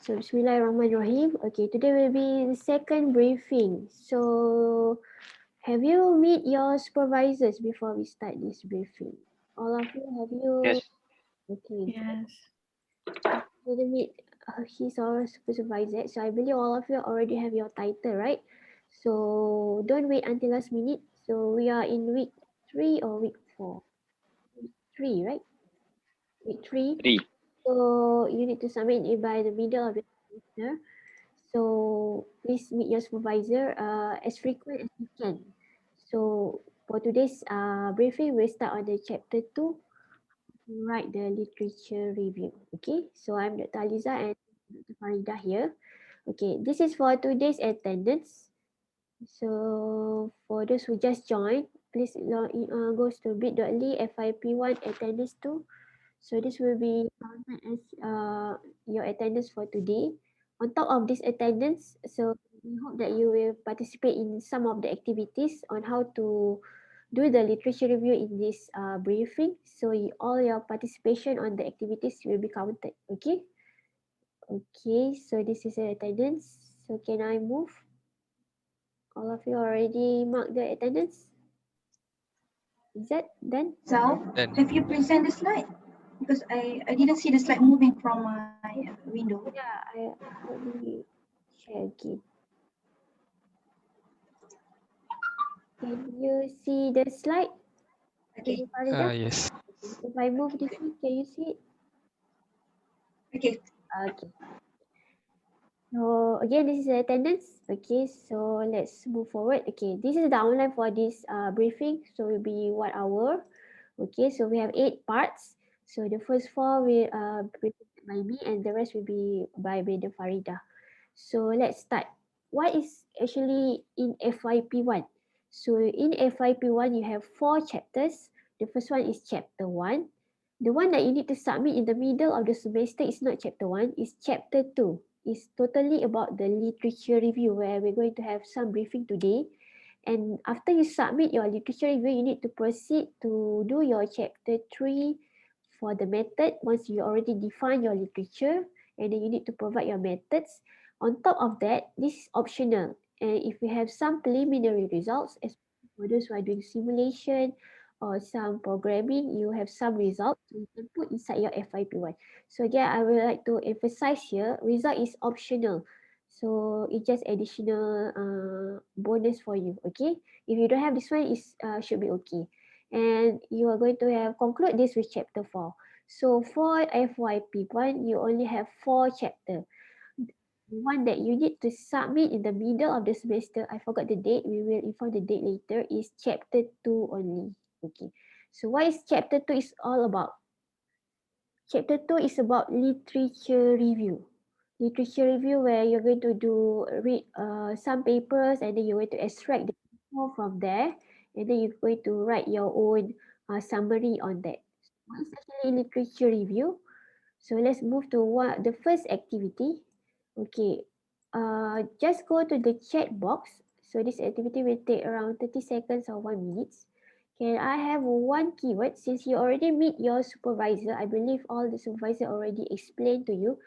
So Bismillahirrahmanirrahim. Okay, today will be the second briefing. So have you meet your supervisors before we start this briefing? All of you, have you? Yes. Okay. Yes. Didn't meet his or supervisor. So I believe all of you already have your title, right? So don't wait until last minute. So we are in week 3 or week 4? Week 3, right? Week 3. 3. So you need to submit it by the middle of the semester. So please meet your supervisor as frequent as you can. So for today's briefing, we'll start on the chapter 2, write the literature review. Okay, so I'm Dr. Aliza and Dr. Farida here. Okay, this is for today's attendance. So for those who just joined, please log in, goes to bit.ly FYP1 attendance 2. So this will be counted as your attendance for today. On top of this attendance, so we hope that you will participate in some of the activities on how to do the literature review in this briefing. So all your participation on the activities will be counted. Okay. Okay. So this is the attendance. So can I move? All of you already marked the attendance. Is that done? So, have you present the slide? Because I didn't see the slide moving from my window. Yeah, let me share again. Can you see the slide? Okay. Yes. If I move this one, can you see it? Okay. Okay. So again, this is the attendance. Okay, so let's move forward. Okay, this is the outline for this briefing. So it will be 1 hour. Okay, so we have 8 parts. So the first 4 will be presented by me and the rest will be by Brenda Farida. So let's start. What is actually in FYP1? So in FYP1, you have 4 chapters. The first one is chapter 1. The one that you need to submit in the middle of the semester is not chapter 1, it's chapter 2. It's totally about the literature review where we're going to have some briefing today. And after you submit your literature review, you need to proceed to do your chapter 3 for the method once you already define your literature, and then you need to provide your methods. On top of that, this is optional. And if we have some preliminary results, especially for those who are doing simulation or some programming, you have some results so you can put inside your FYP1. So again, I would like to emphasize here, result is optional. So it's just additional bonus for you. Okay, if you don't have this one, it should be okay. And you are going to have conclude this with chapter 4. So for FYP1, you only have 4 chapters. The one that you need to submit in the middle of the semester, I forgot the date, we will inform the date later, is chapter 2 only. Okay, so what is chapter 2 is all about? Chapter 2 is about literature review. Literature review where you're going to read some papers and then you're going to extract the info from there and then you're going to write your own summary on that. What is actually literature review? So let's move to the first activity. Okay, just go to the chat box. So this activity will take around 30 seconds or 1 minute. Can I have one keyword? Since you already meet your supervisor, I believe all the supervisor already explained to you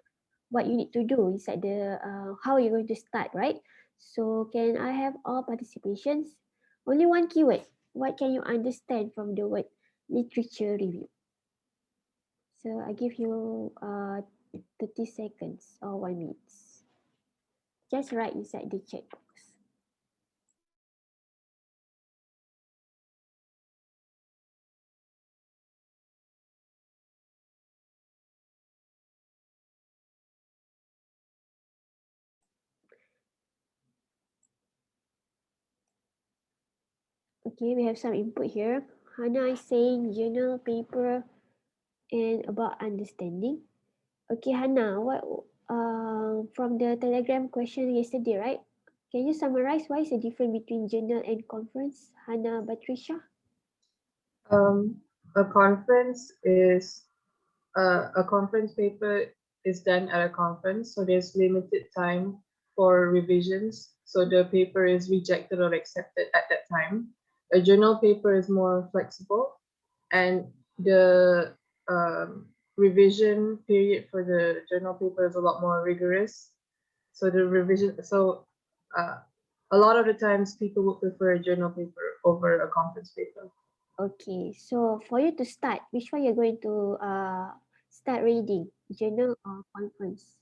what you need to do inside the how you're going to start, right? So can I have all participations? Only one keyword. What can you understand from the word literature review? So I give you 30 seconds or 1 minute. Just write inside the chat box. Okay, we have some input here. Hannah is saying journal, paper, and about understanding. Okay, Hannah, what from the Telegram question yesterday, right? Can you summarize why is the difference between journal and conference, Hannah Patricia? A conference is a conference paper is done at a conference, so there's limited time for revisions. So the paper is rejected or accepted at that time. A journal paper is more flexible, and the revision period for the journal paper is a lot more rigorous. So a lot of the times people would prefer a journal paper over a conference paper. Okay, so for you to start, which one you're going to start reading, journal or conference?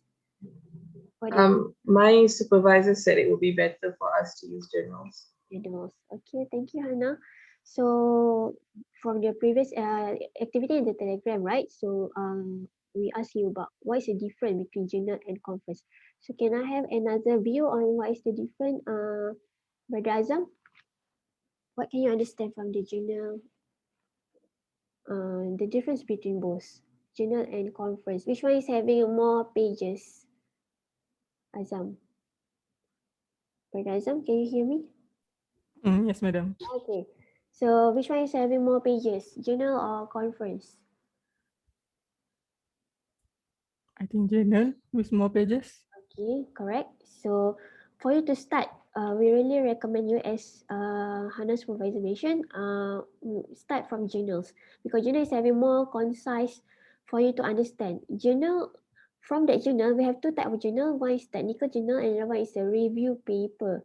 What do you My supervisor said it would be better for us to use journals. journals? Okay, thank you, Hannah. So from the previous activity in the Telegram, right? So we asked you about what is the difference between journal and conference. So can I have another view on what is the difference, Brother Azam? What can you understand from the journal? The difference between both journal and conference. Which one is having more pages? Azam. Brother Azam, can you hear me? Yes, madam. Okay. So which one is having more pages? Journal or conference? I think journal with more pages. Okay, correct. So for you to start, we really recommend you, as Hannah's supervisor mentioned, start from journals, because journal is having more concise for you to understand. Journal, from that journal, we have two types of journal. One is technical journal and another one is a review paper.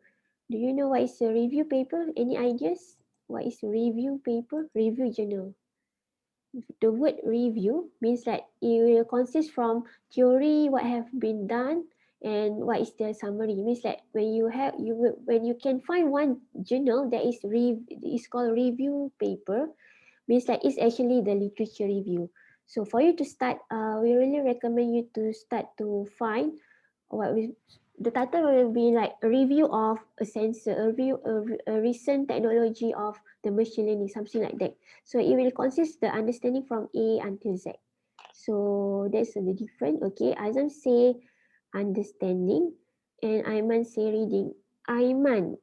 Do you know what is a review paper? Any ideas? What is review paper? Review journal. The word review means that it will consist from theory, what have been done, and what is the summary. It means that when you can find one journal that is called review paper, means that it's actually the literature review. So for you to start, we really recommend you to start to find what we the title will be like a review of a sensor, a recent technology of the machine learning, something like that. So it will consist the understanding from A until Z. So that's the difference. Okay, Azam say understanding and Aiman say reading. Aiman,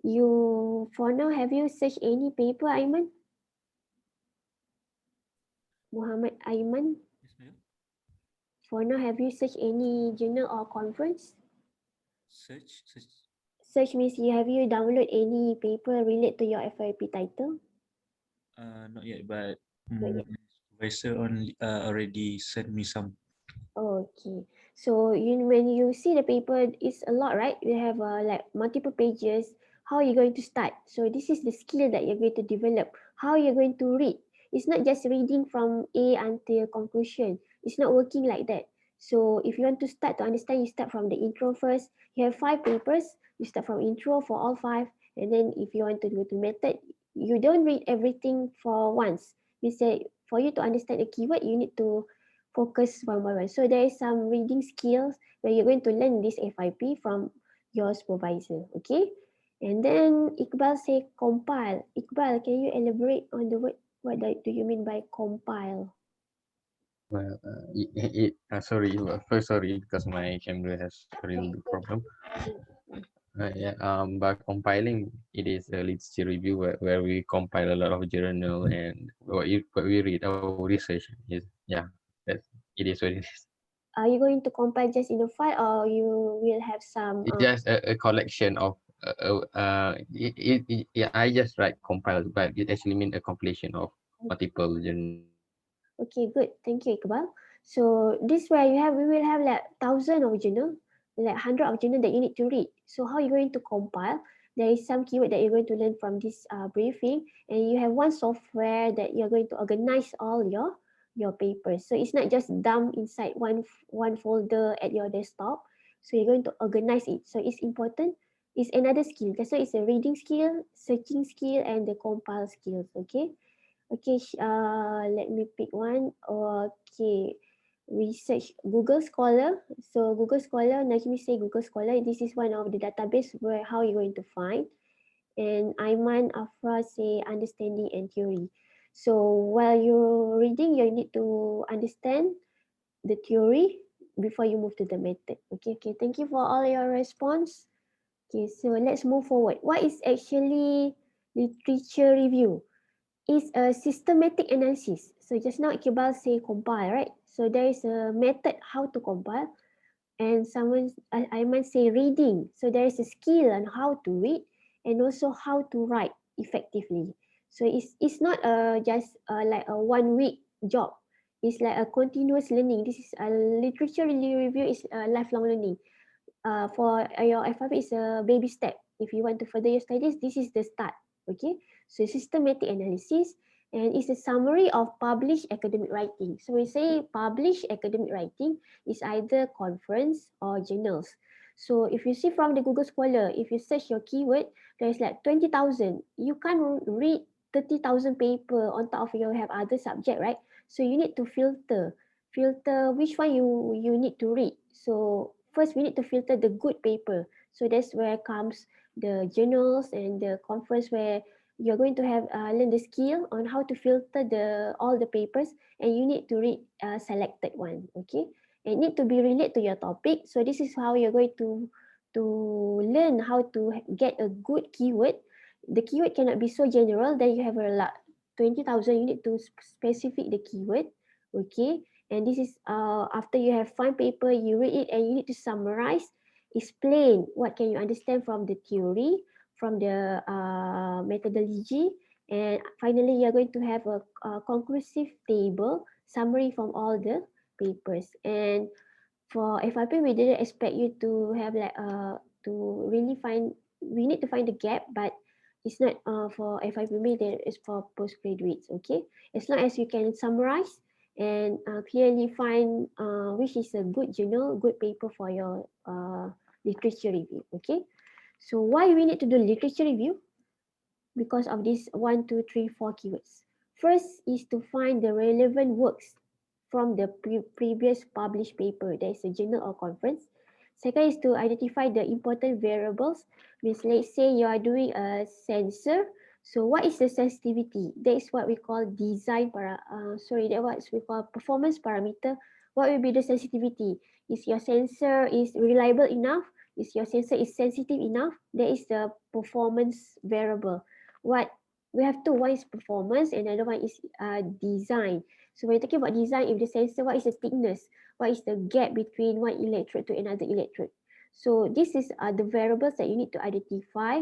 you for now have you searched any paper, Aiman? Muhammad Aiman, Yes, madam. for now have you searched any journal or conference? Search. Search means have you download any paper related to your FYP title? Not yet, but Not yet. supervisor already sent me some. Okay. So when you see the paper, it's a lot, right? You have like multiple pages. How are you going to start? So this is the skill that you're going to develop. How you're going to read. It's not just reading from A until conclusion. It's not working like that. So if you want to start to understand, you start from the intro first. You have 5 papers. You start from intro for all 5. And then if you want to go to method, you don't read everything for once. Means that for you to understand a keyword, you need to focus one by one. So there is some reading skills where you're going to learn this FYP from your supervisor. Okay. And then Iqbal say compile. Iqbal, can you elaborate on the word? What do you mean by compile? Well, sorry, first sorry because my camera has a real big problem. By compiling, it is a literature review where we compile a lot of journal and what we read, our research is, that it is what it is. Are you going to compile just in a file, or you will have some? It's just a collection of, yeah, I just write compile, but it actually means a compilation of multiple journals. Okay, good. Thank you, Iqbal. So this where we will have like thousand of journal, like hundred of journal that you need to read. So how are you going to compile? There is some keyword that you're going to learn from this briefing, and you have one software that you're going to organize all your papers. So it's not just dump inside one folder at your desktop. So you're going to organize it. So it's important. It's another skill. That's why it's a reading skill, searching skill, and the compile skills. Okay. Okay, let me pick one. Okay, research Google Scholar. So Google Scholar, Najmi say Google Scholar. This is one of the database where how you're going to find. And Aiman Afra say understanding and theory. So while you're reading, you need to understand the theory before you move to the method. Okay. Thank you for all your response. Okay, so let's move forward. What is actually literature review? Is a systematic analysis. So just now Iqbal say compile, right? So there is a method how to compile, and I might say reading. So there is a skill on how to read and also how to write effectively. So it's not just like a 1 week job. It's like a continuous learning. This is a literature review is a lifelong learning. For your FYP is a baby step. If you want to further your studies, this is the start. Okay, so systematic analysis, and it's a summary of published academic writing. So we say published academic writing is either conference or journals. So if you see from the Google Scholar, if you search your keyword, there's like 20,000. You can't read 30,000 paper on top of you have other subject, right? So you need to filter which one you need to read. So first we need to filter the good paper. So that's where comes the journals and the conference where you're going to have learn the skill on how to filter all the papers, and you need to read selected one. Okay, and need to be related to your topic. So this is how you're going to learn how to get a good keyword. The keyword cannot be so general that you have a lot 20,000. You need to specific the keyword. Okay, and this is after you have fine paper, you read it and you need to summarize, explain what can you understand from the theory, from the methodology, and finally you're going to have a conclusive table summary from all the papers. And for FYP, we didn't expect you to have like to really find, we need to find the gap, but it's not for FYP, maybe it's for postgraduates. Okay, as long as you can summarize and clearly find which is a good journal, good paper for your literature review. Okay, so why we need to do literature review? Because of these 1, 2, 3, 4 keywords. First is to find the relevant works from the previous published paper. There is a journal or conference. Second is to identify the important variables. Means let's say you are doing a sensor. So what is the sensitivity? That is what we call that what we call performance parameter. What will be the sensitivity? Is your sensor is reliable enough? Is your sensor is sensitive enough? That is the performance variable. What we have two, one is performance, and another one is design. So when you're talking about design, if the sensor, what is the thickness? What is the gap between one electrode to another electrode? So this is the variables that you need to identify.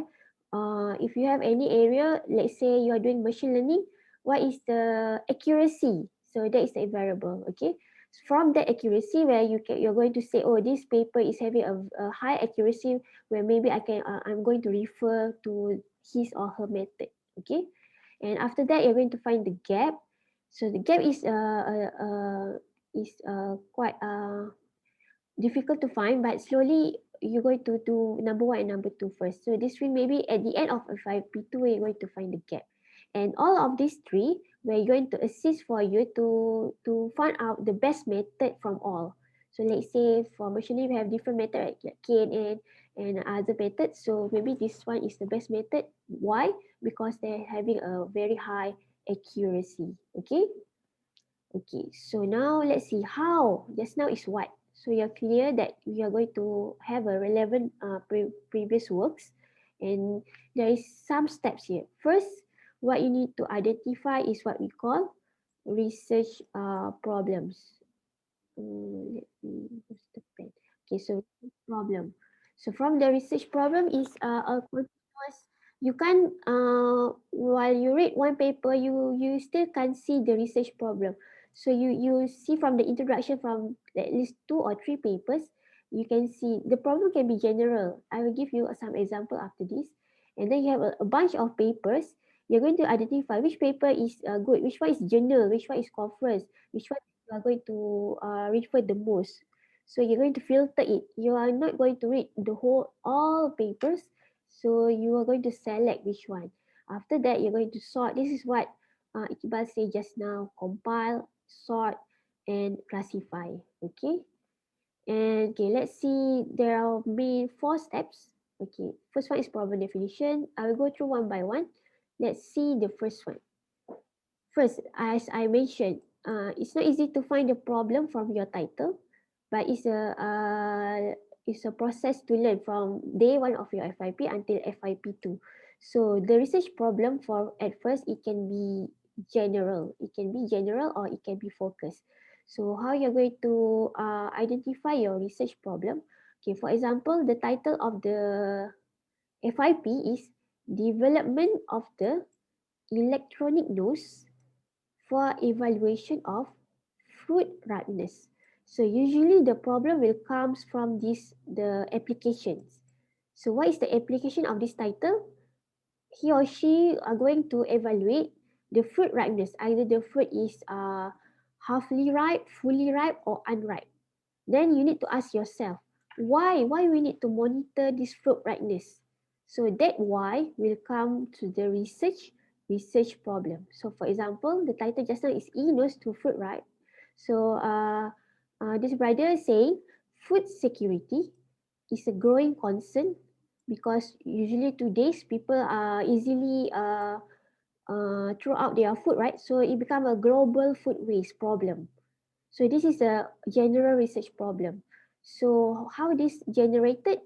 If you have any area, let's say you are doing machine learning, what is the accuracy? So that is a variable, okay? From that accuracy, where you're going to say, oh, this paper is having a high accuracy, where maybe I'm going to refer to his or her method, okay? And after that, you're going to find the gap. So the gap is quite difficult to find, but slowly you're going to do number 1 and number 2 first. So this will maybe at the end of FYP2, you're going to find the gap. And all of these three, we're going to assist for you to find out the best method from all. So let's say for machining, we have different methods like KNN and other methods. So maybe this one is the best method. Why? Because they're having a very high accuracy. Okay. Okay. So now let's see how. Just now is what. So you're clear that we are going to have a relevant previous works, and there is some steps here. First, what you need to identify is what we call research problems. Let me use the pen. Okay, so problem. So from the research problem is a continuous. You can while you read one paper, you still can't see the research problem. So you see from the introduction from at least 2 or 3 papers, you can see the problem can be general. I will give you some example after this, and then you have a bunch of papers. You're going to identify which paper is good, which one is journal, which one is conference, which one you are going to refer the most. So you're going to filter it. You are not going to read the whole all papers. So you are going to select which one. After that, you're going to sort. This is what Iqbal said just now: compile, sort, and classify. Okay. And okay, let's see. There are main 4 steps. Okay. First one is problem definition. I will go through one by one. Let's see the first one. First, as I mentioned, it's not easy to find the problem from your title, but it's a process to learn from day 1 of your FYP until FYP2. So the research problem for at first it can be general. It can be general or it can be focused. So how you're going to identify your research problem? Okay, for example, the title of the FYP is Development of the Electronic Nose for Evaluation of fruit ripeness. So usually the problem will comes from the applications. So what is the application of this title? He or she are going to evaluate the fruit ripeness. Either the fruit is halfly ripe, fully ripe, or unripe. Then you need to ask yourself, why we need to monitor this fruit ripeness? So that why will come to the research problem. So for example, the title just now is E nose to fruit ripe. So this brother is saying food security is a growing concern because usually today's people are easily throw out their food, right? So it become a global food waste problem. So this is a general research problem. So how this generated?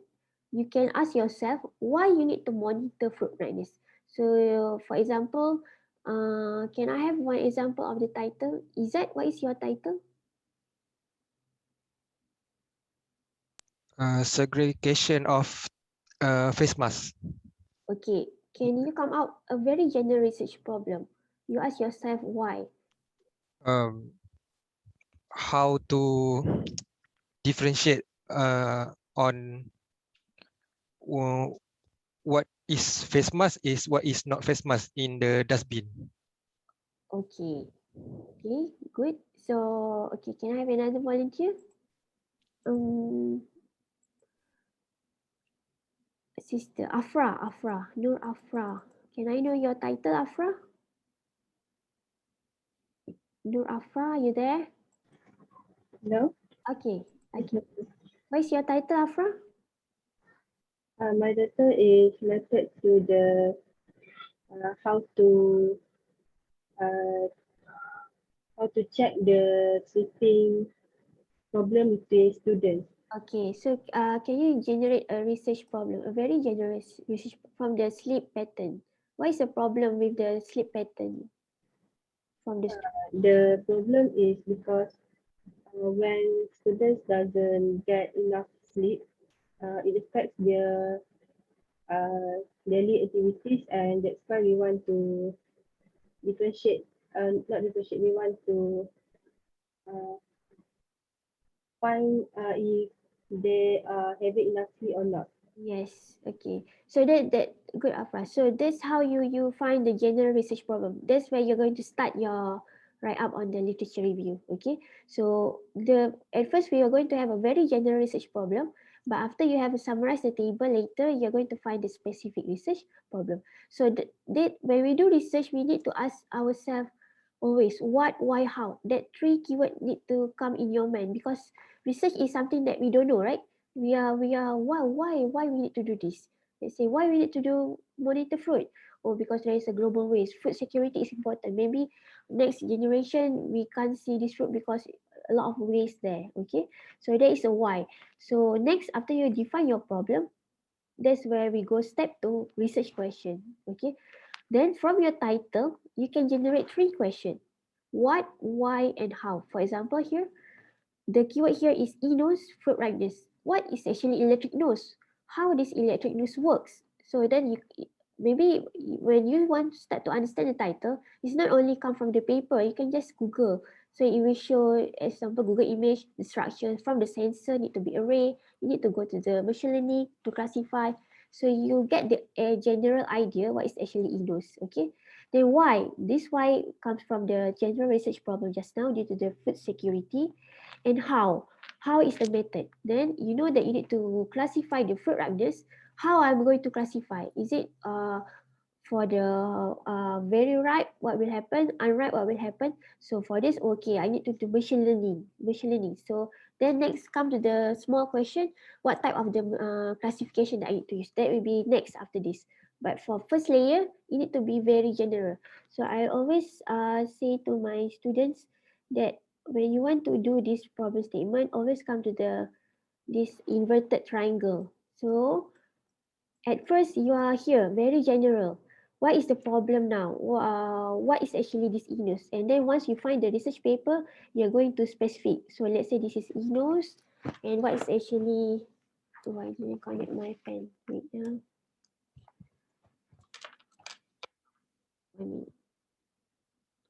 You can ask yourself why you need to monitor fruit ripeness. So for example, can I have one example of the title? Izzat, what is your title? Segregation of face mask. Okay, can you come out a very general research problem? You ask yourself why. Um, how to differentiate on uh, what is face mask is what is not face mask in the dustbin. Okay, okay, good. So, okay, can I have another volunteer? Sister Afra, Nur Afra. Can I know your title, Afra? Nur Afra, are you there? No, Okay, okay. What is your title, Afra? my data is related to the uh, how to check the sleeping problem with the students. Okay, so can you generate a research problem, a very generous research from the sleep pattern? What is the problem with the sleep pattern from the The problem is because when students doesn't get enough sleep, it affects their daily activities, and that's why we want to differentiate. Not differentiate. We want to uh, find if they are having enough sleep or not. Yes, okay. So that good, Afra. So that's how you find the general research problem. That's where you're going to start your write up on the literature review. Okay. So at first we are going to have a very general research problem, but after you have summarized the table later, you're going to find the specific research problem. So that when we do research, we need to ask ourselves always what, why, how. That three keyword need to come in your mind because research is something that we don't know, right? We are why we need to do this. Let's say why we need to do monitor fruit. Oh, because there is a global waste. Food security is important. Maybe next generation we can't see this fruit because a lot of waste there. Okay, so that is a why. So next, after you define your problem, that's where we go step to research question. Okay, then from your title you can generate three questions: what, why, and how. For example, here the keyword here is e-nose fruit ripeness. What is actually electric nose? How this electric nose works? So then maybe when you want to start to understand the title, it's not only come from the paper. You can just Google. So it will show, example, Google image, the structure from the sensor need to be array. You need to go to the machine learning to classify. So you get the general idea what is actually e-nose. Okay. Then why? This why comes from the general research problem just now due to the food security. And how is the method. Then you know that you need to classify the fruit ripeness. How I'm going to classify? Is it for the very ripe, what will happen? Unripe, what will happen? So for this, okay, I need to do machine learning. So then next come to the small question: what type of the classification that I need to use? That will be next after this. But for first layer, you need to be very general. So I always say to my students that when you want to do this problem statement, always come to this inverted triangle. So at first you are here very general. What is the problem now? What is actually this e-nose? And then once you find the research paper, you're going to specific. So let's say this is e-nose, and what is actually, oh, I didn't connect my pen. Wait, I mean,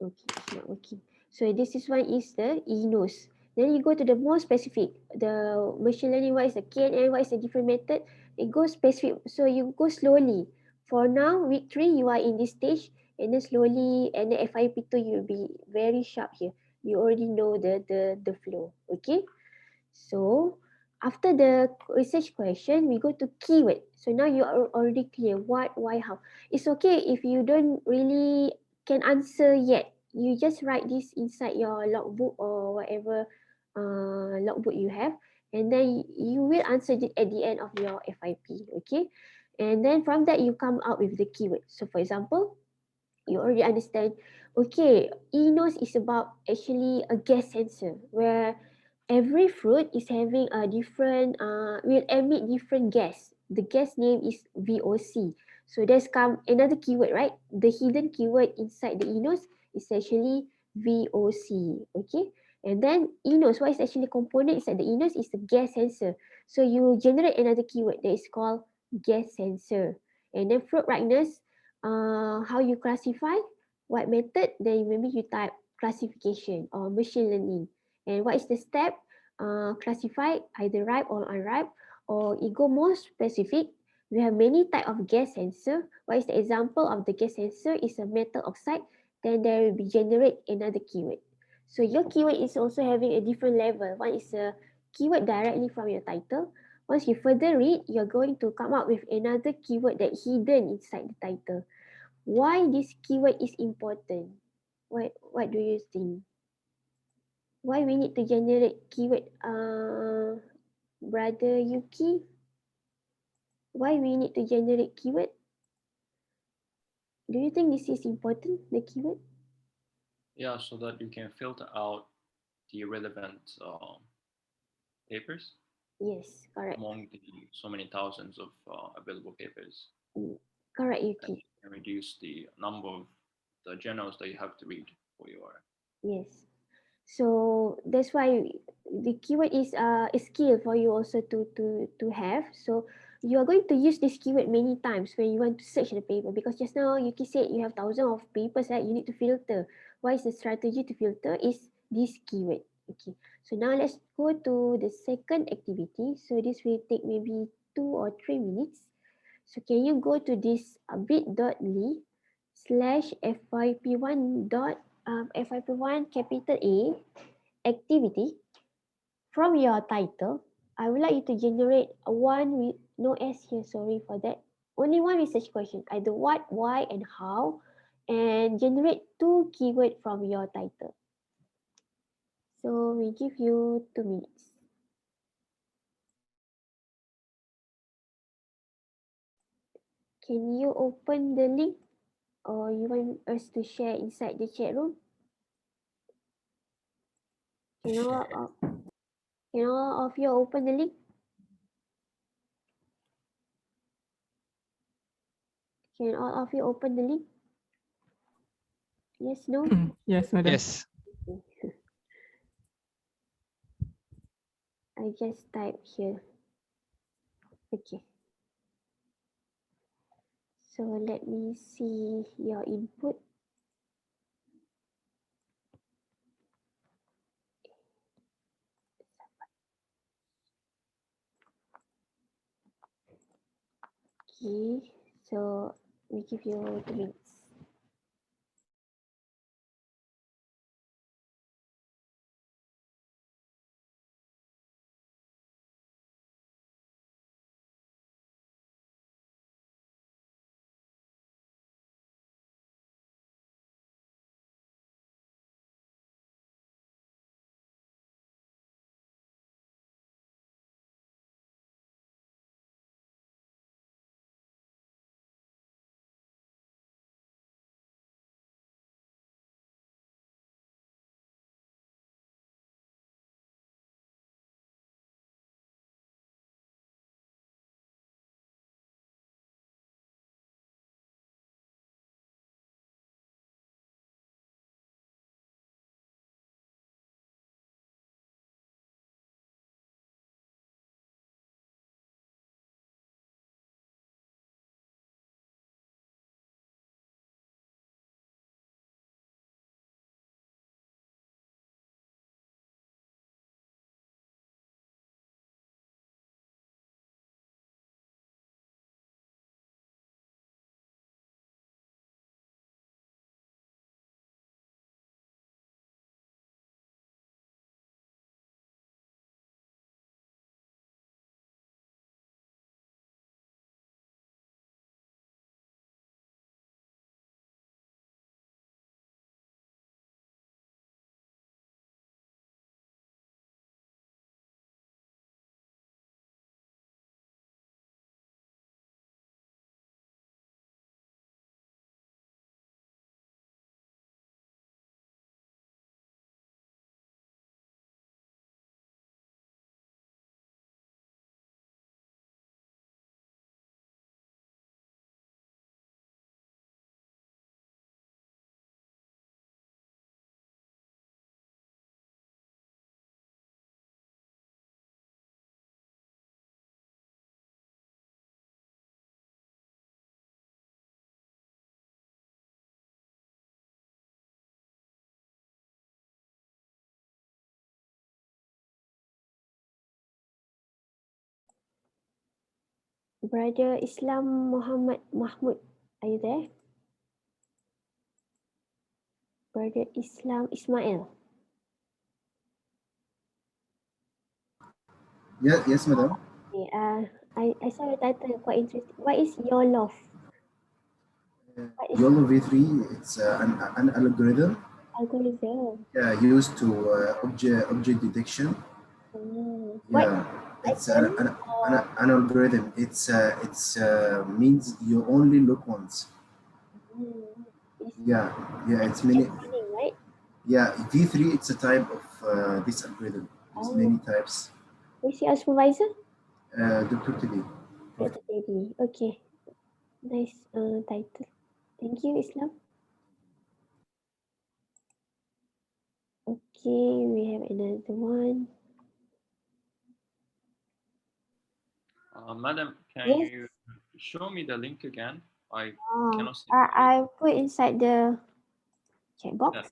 okay, it's not working. So this is one is the ENOS. Then you go to the more specific, the machine learning, what is the KNN, what is the different method, it goes specific. So you go slowly. For now, week 3, you are in this stage, and then slowly, and then FYP2, you'll be very sharp here. You already know the flow, okay? So after the research question, we go to keyword. So now you are already clear what, why, how. It's okay if you don't really can answer yet. You just write this inside your logbook or whatever logbook you have, and then you will answer it at the end of your FYP. Okay, and then from that you come out with the keyword. So for example, you already understand. Okay, ENOS is about actually a gas sensor where every fruit is having a different will emit different gas. The gas name is VOC. So there's come another keyword, right? The hidden keyword inside the ENOS is actually VOC. Okay, and then ENOS, what is actually component inside the ENOS is the gas sensor. So you generate another keyword that is called gas sensor. And then fruit ripeness, how you classify, what method, then maybe you type classification or machine learning. And what is the step? Classify either ripe or unripe, or it go more specific. We have many type of gas sensor. What is the example of the gas sensor? Is a metal oxide. Then there will be generate another keyword. So your keyword is also having a different level. One is a keyword directly from your title. Once you further read, you're going to come up with another keyword that hidden inside the title. Why this keyword is important? What do you think? Why we need to generate keyword, brother Yuki? Why we need to generate keyword? Do you think this is important, the keyword? Yeah, so that you can filter out the relevant papers Yes, correct. among the so many thousands of available papers. Correct, And Yuki. you can reduce the number of the journals that you have to read for your. Yes. So that's why the keyword is a skill for you also to have. So you are going to use this keyword many times when you want to search the paper, because just now Yuki said you have thousands of papers, right? You need to filter. What is the strategy to filter? Is this keyword. Okay. So now let's go to the second activity. So this will take maybe 2 or 3 minutes. So can you go to this bit.ly slash FYP1 FYP1 capital A activity. From your title, I would like you to generate one with no S here, sorry for that. Only one research question, either what, why, and how, and generate 2 keywords from your title. So we give you 2 minutes. Can you open the link, or you want us to share inside the chat room? Can all of you open the link? Can all of you open the link? Yes, no? Yes, madam. Yes. I just type here. Okay. So let me see your input. Okay. So we give you 2 minutes. Brother Islam Muhammad Mahmud, are you there? Brother Islam Ismail. Yeah, yes, madam. Okay, I saw your title quite interesting. What is your love? What is YOLO V3, it's an algorithm algorithm? used to object detection. What Yeah, it's icon an algorithm. It's means you only look once. It's Yeah, it's many. meaning, right? Yeah, V3, it's a type of this algorithm. There's many types. Who's your supervisor? Dr. Tili. Dr. Teddy. Okay, nice title. Thank you, Islam. Okay, we have another one. Madam, can Yes. you show me the link again? I cannot see. I put inside the chat box. Yeah.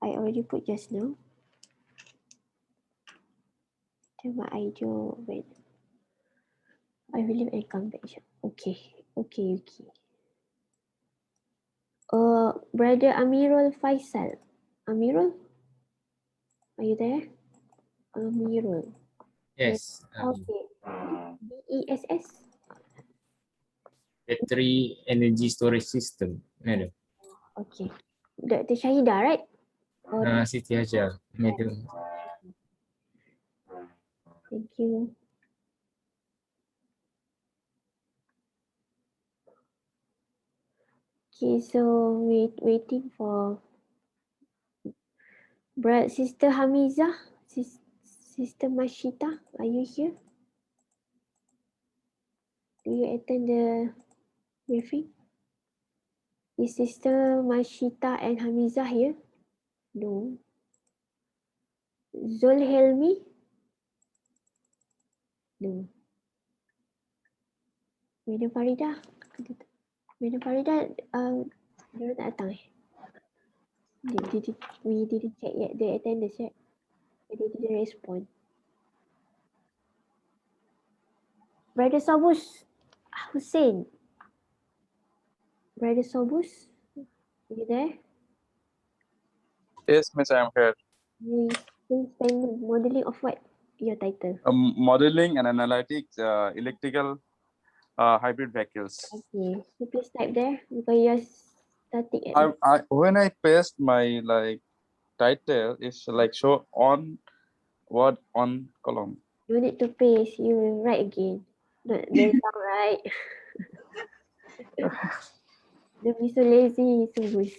I already put just now. Tema idea when I believe I come back. Okay. Brother Amirul Faisal. Amirul? Are you there? Amirul. Yes. Okay. BESS? Battery energy storage system. Madam. Okay. The Shahida, right? Siti Hajar. Madam. Thank you. Okay, so waiting for Sister Hamiza, Sister Mashita, are you here? Do you attend the briefing? Is Sister Mashita and Hamiza here? No. Zulhelmi? No. Madam Farida? Madam Farida, dia tak datang eh? We didn't check yet the attendance yet. They didn't respond. Brother Sobus Hussein. Brother Sobus, are you there? Yes, Miss, I am here. We spend modeling of what? Your title. Modeling and analytics, electrical hybrid vehicles. Okay, so please type there because you're static at When I paste my title, it's show on word on column. You need to paste, you will write again. Don't sound right. Don't be so lazy, Subus.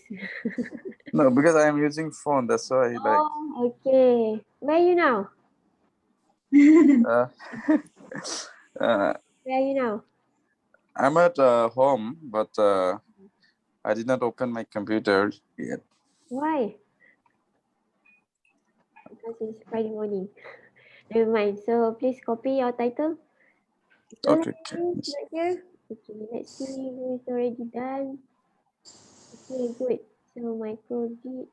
No, because I am using phone. That's why Okay. Where are you now? Where are you now? I'm at home, but I did not open my computer yet. Why? Because it's Friday morning. Never mind. So please copy your title. Okay. Not here. Okay, let's see who is already done. Okay, good. So micro D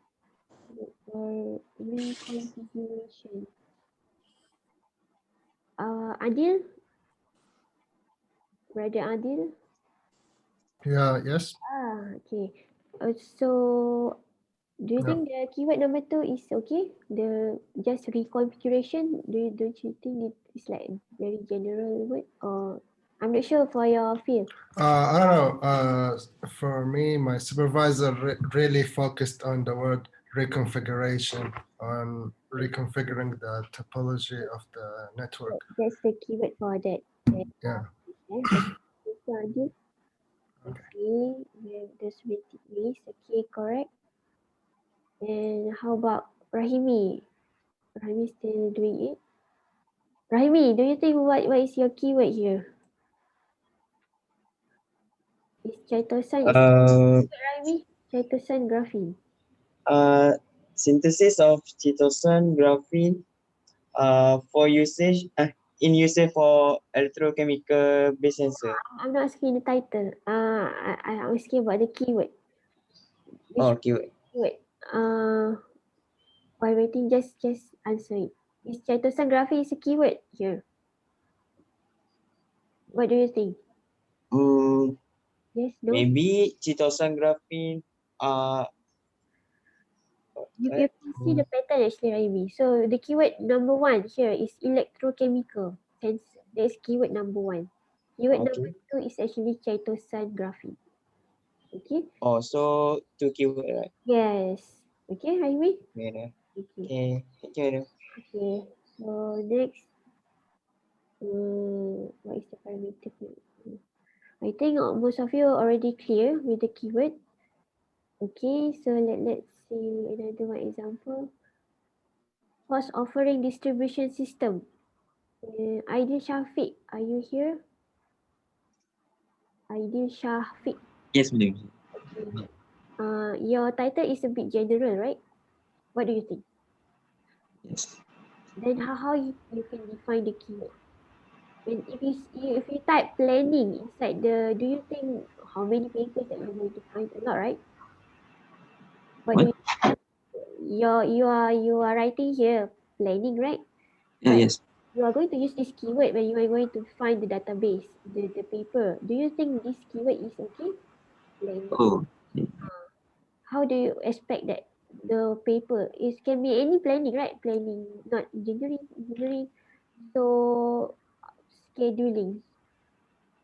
or reconfiguration. Adil? Brother Adil? Yeah, yes. Okay. So do you Yeah. think the keyword number 2 is okay? The just reconfiguration, don't you think it's like very general word, or I'm not sure for your field. I don't know. For me, my supervisor really focused on the word reconfiguration, on reconfiguring the topology of the network. That's the keyword for that. Yeah. Okay, we have the semantic list. Okay, correct. And how about Rahimi? Rahimi still doing it? Rahimi, do you think what is your keyword here? Is Chaitosan Rahimi? Chaitosan graphene. Synthesis of Citation graphene for usage in usage for electrochemical base sensor. I'm not asking the title. I'm asking about the keyword. Keyword. Keyword. While waiting, just answer it. Is Chaitosan graphene is a keyword here? What do you think? Yes, no? Maybe Citation graphene. You can see the pattern actually, Raimi. So the keyword number 1 here is electrochemical. Hence, that's keyword number 1. Keyword number 2 is actually cytosine graphene. Okay? Oh, so 2 keyword, right? Yes. Okay, Raimi? Yeah. Okay. Thank you, madam. Okay. So next, what is the parameter? I think most of you are already clear with the keyword. Okay, so let's see another one example. Cost offering distribution system. Aidil Shafiq, are you here? Aidil Shafiq. Yes, madam. Okay. Your title is a bit general, right? What do you think? Yes. Then how you can define the keyword? When if you type planning inside do you think how many papers that you're going to find? A lot, right? What do you are writing here planning, right? Yeah, But yes. you are going to use this keyword when you are going to find the database, the paper. Do you think this keyword is okay? Planning. Oh, How do you expect that the paper is can be any planning, right? Planning, not engineering. So scheduling.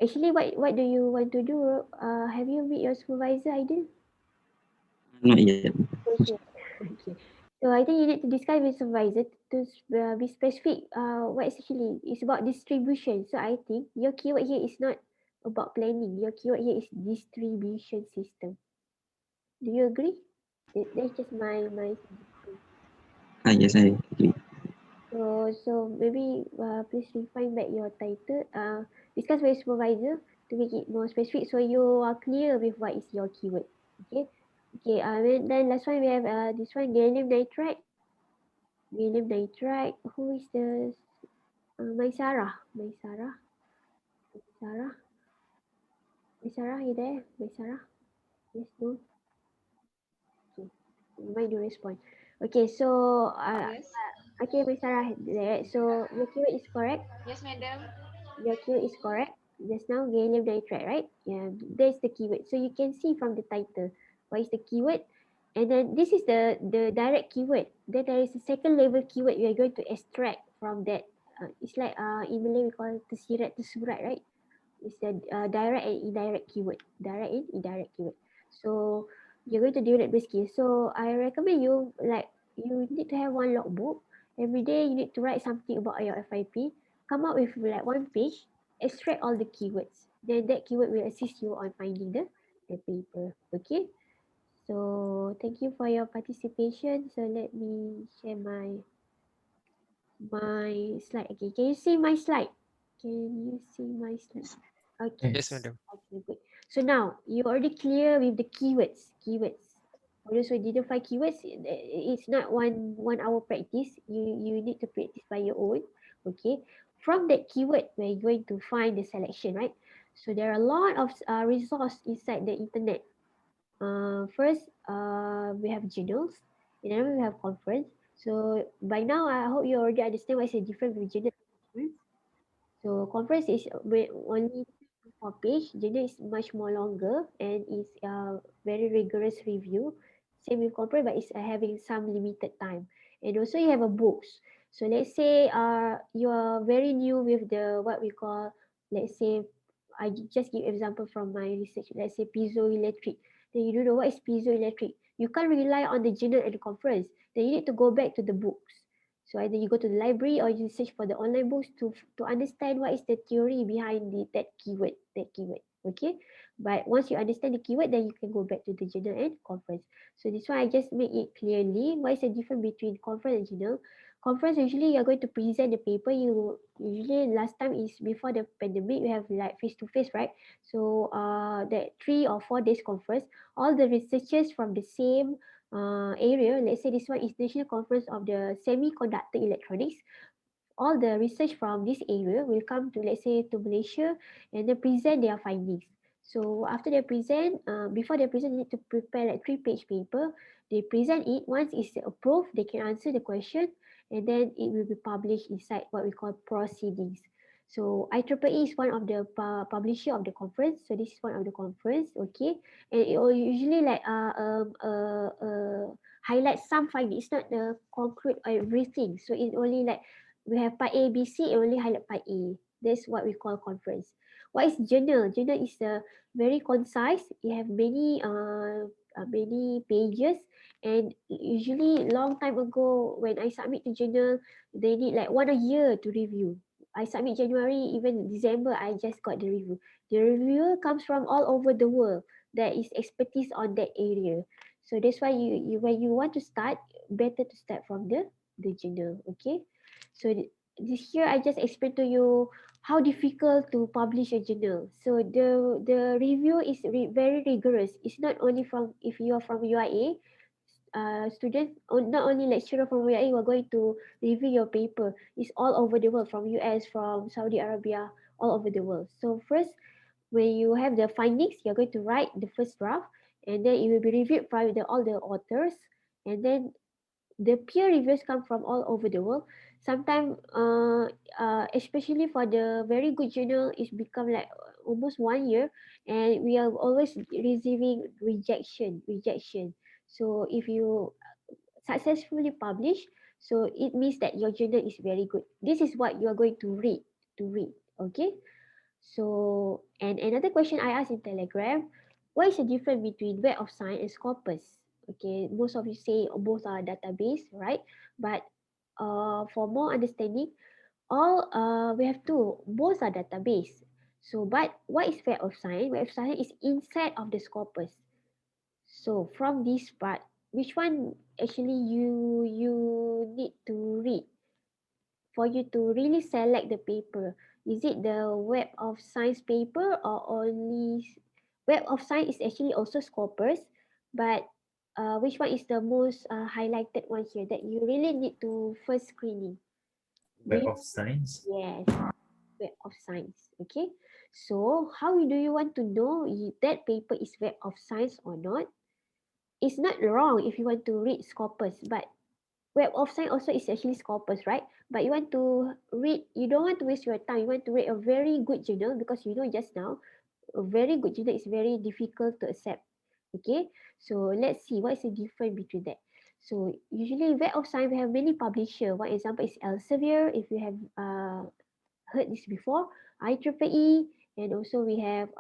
Actually, what do you want to do? Have you meet your supervisor, Aidil? not yet. Okay. Okay. So I think you need to discuss with supervisor to be specific. What is actually it's about distribution. So I think your keyword here is not about planning. Your keyword here is distribution system. Do you agree? That's just my suggestion. Yes, I agree. So maybe please refine back your title. Discuss with supervisor to make it more specific so you are clear with what is your keyword. Okay. Okay. Then last one we have this one gallium nitride. Gallium nitride. Who is the Maisara? Maisara. Maisara. Maisara, you there? Maisara. Yes. No. Okay. You might do respond. Okay. So Yes. okay, Maisara. There. So your keyword is correct. Yes, madam. Your keyword is correct. Just now gallium nitride, right? Yeah, that's the keyword. So you can see from the title what is the keyword, and then this is the direct keyword. Then there is a second level keyword you are going to extract from that. It's like in Malay we call it tersirat tersurat, right? It's the direct and indirect keyword. Direct and indirect keyword. So you're going to develop this skill. So I recommend you you need to have one logbook. Every day you need to write something about your FYP. Come up with like one page. Extract all the keywords. Then that keyword will assist you on finding the paper. Okay. So thank you for your participation. So let me share my slide. Okay, can you see my slide? Can you see my slide? Okay. Yes, madam. Okay, good. So now you already clear with the keywords. Keywords. For those who didn't find keywords, it's not one hour practice. You need to practice by your own. Okay. From that keyword, we're going to find the selection, right? So there are a lot of resource inside the internet. First, we have journals, and then we have conference. So by now, I hope you already understand what is the difference between journal and conference. So conference is only 4 page. Journal is much more longer and is very rigorous review. Same with conference, but it's having some limited time. And also you have a books. So let's say you are very new with the what we call, let's say I just give example from my research. Let's say piezoelectric. Then you don't know what is piezoelectric. You can't rely on the journal and the conference. Then you need to go back to the books. So either you go to the library or you search for the online books to understand what is the theory behind that keyword. Okay. But once you understand the keyword, then you can go back to the journal and conference. So this one I just make it clearly. What is the difference between conference and journal? Conference usually you're going to present the paper. You usually last time is before the pandemic. You have like face to face, right? So that 3 or 4 days conference, all the researchers from the same area, let's say this one is National Conference of the Semiconductor Electronics, all the research from this area will come to, let's say, to Malaysia and then present their findings. So after they present, before they present, they need to prepare like 3 page paper. They present it. Once it's approved, they can answer the question, and then it will be published inside what we call proceedings. So IEEE is one of the publisher of the conference. So this is one of the conference, okay. And it will usually like highlight some findings. It's not the concrete everything. So it only like we have part A, B, C. It only highlight part A. That's what we call conference. What is journal? Journal is very concise. You have many pages, and usually long time ago when I submit to journal, they need like 1 year to review. I submit January, even December, I just got the review. The reviewer comes from all over the world. There is expertise on that area. So that's why you when you want to start, better to start from the journal. Okay. So this here I just explained to you how difficult to publish a journal. So the review is very rigorous. It's not only from if you are from UIA, students, not only lecturer from UIA who are going to review your paper. It's all over the world, from US, from Saudi Arabia, all over the world. So first, when you have the findings, you're going to write the first draft, and then it will be reviewed by all the authors, and then the peer reviews come from all over the world. Sometimes, especially for the very good journal, it's become like almost 1 year, and we are always receiving rejection. So if you successfully publish, so it means that your journal is very good. This is what you are going to read. Okay. So, and another question I asked in Telegram, what is the difference between Web of Science and Scopus? Okay, most of you say both are database, right? But for more understanding, all we have two, both are database. So, but what is Web of Science? Web of Science is inside of the Scopus. So from this part, which one actually you need to read for you to really select the paper? Is it the Web of Science paper, or only Web of Science is actually also Scopus, but which one is the most highlighted one here that you really need to first screening? Web of Science. Yes, Web of Science. Okay, so how do you want to know that paper is Web of Science or not? It's not wrong if you want to read Scopus, but Web of Science also is actually Scopus, right? But you want to read, you don't want to waste your time. You want to read a very good journal, because you know just now, a very good journal is very difficult to accept. Okay, so let's see what is the difference between that. So usually Web of Science we have many publisher. One example is Elsevier, if you have heard this before, IEEE, and also we have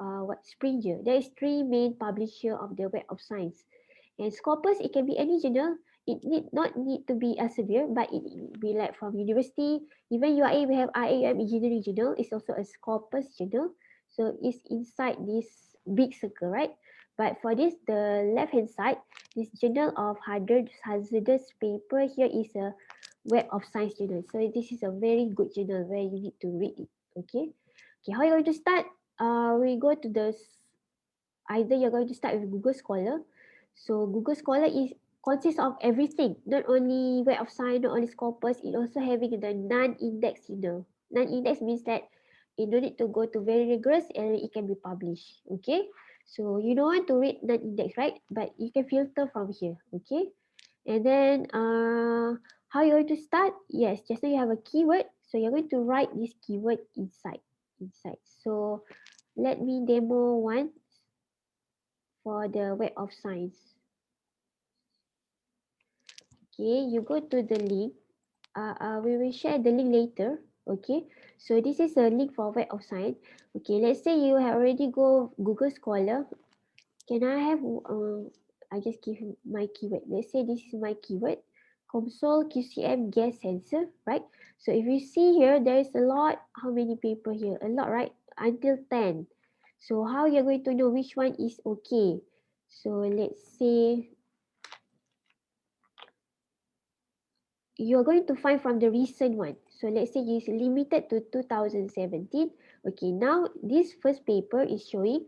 Springer. There is three main publisher of the Web of Science. And Scopus, it can be any journal. It need not need to be Elsevier, but it be like from university. Even UIA, we have IAM Engineering Journal. It's also a Scopus journal. So it's inside this big circle, right? But for this, the left-hand side, this Journal of Hazardous Paper here is a Web of Science journal. So this is a very good journal where you need to read it. Okay. Okay, how are you going to start? We go to the either you're going to start with Google Scholar. So Google Scholar is consists of everything, not only Web of Science, not only Scopus, it also having the non-index journal. Non-index means that you don't need to go to very rigorous and it can be published. Okay, so you don't want to read non-index, right? But you can filter from here. Okay, and then how you're going to start? Yes, just now you have a keyword, so you're going to write this keyword inside. So let me demo one for the Web of Science. Okay, you go to the link. We will share the link later. Okay, so this is a link for Web of Science. Okay, let's say you have already go Google Scholar. Can I have? I just give my keyword. Let's say this is my keyword. Console QCM gas sensor, right? So if you see here, there is a lot. How many paper here? A lot, right? Until 10. So how you're going to know which one is okay? So let's say you're going to find from the recent one. So let's say it's limited to 2017. Okay, now this first paper is showing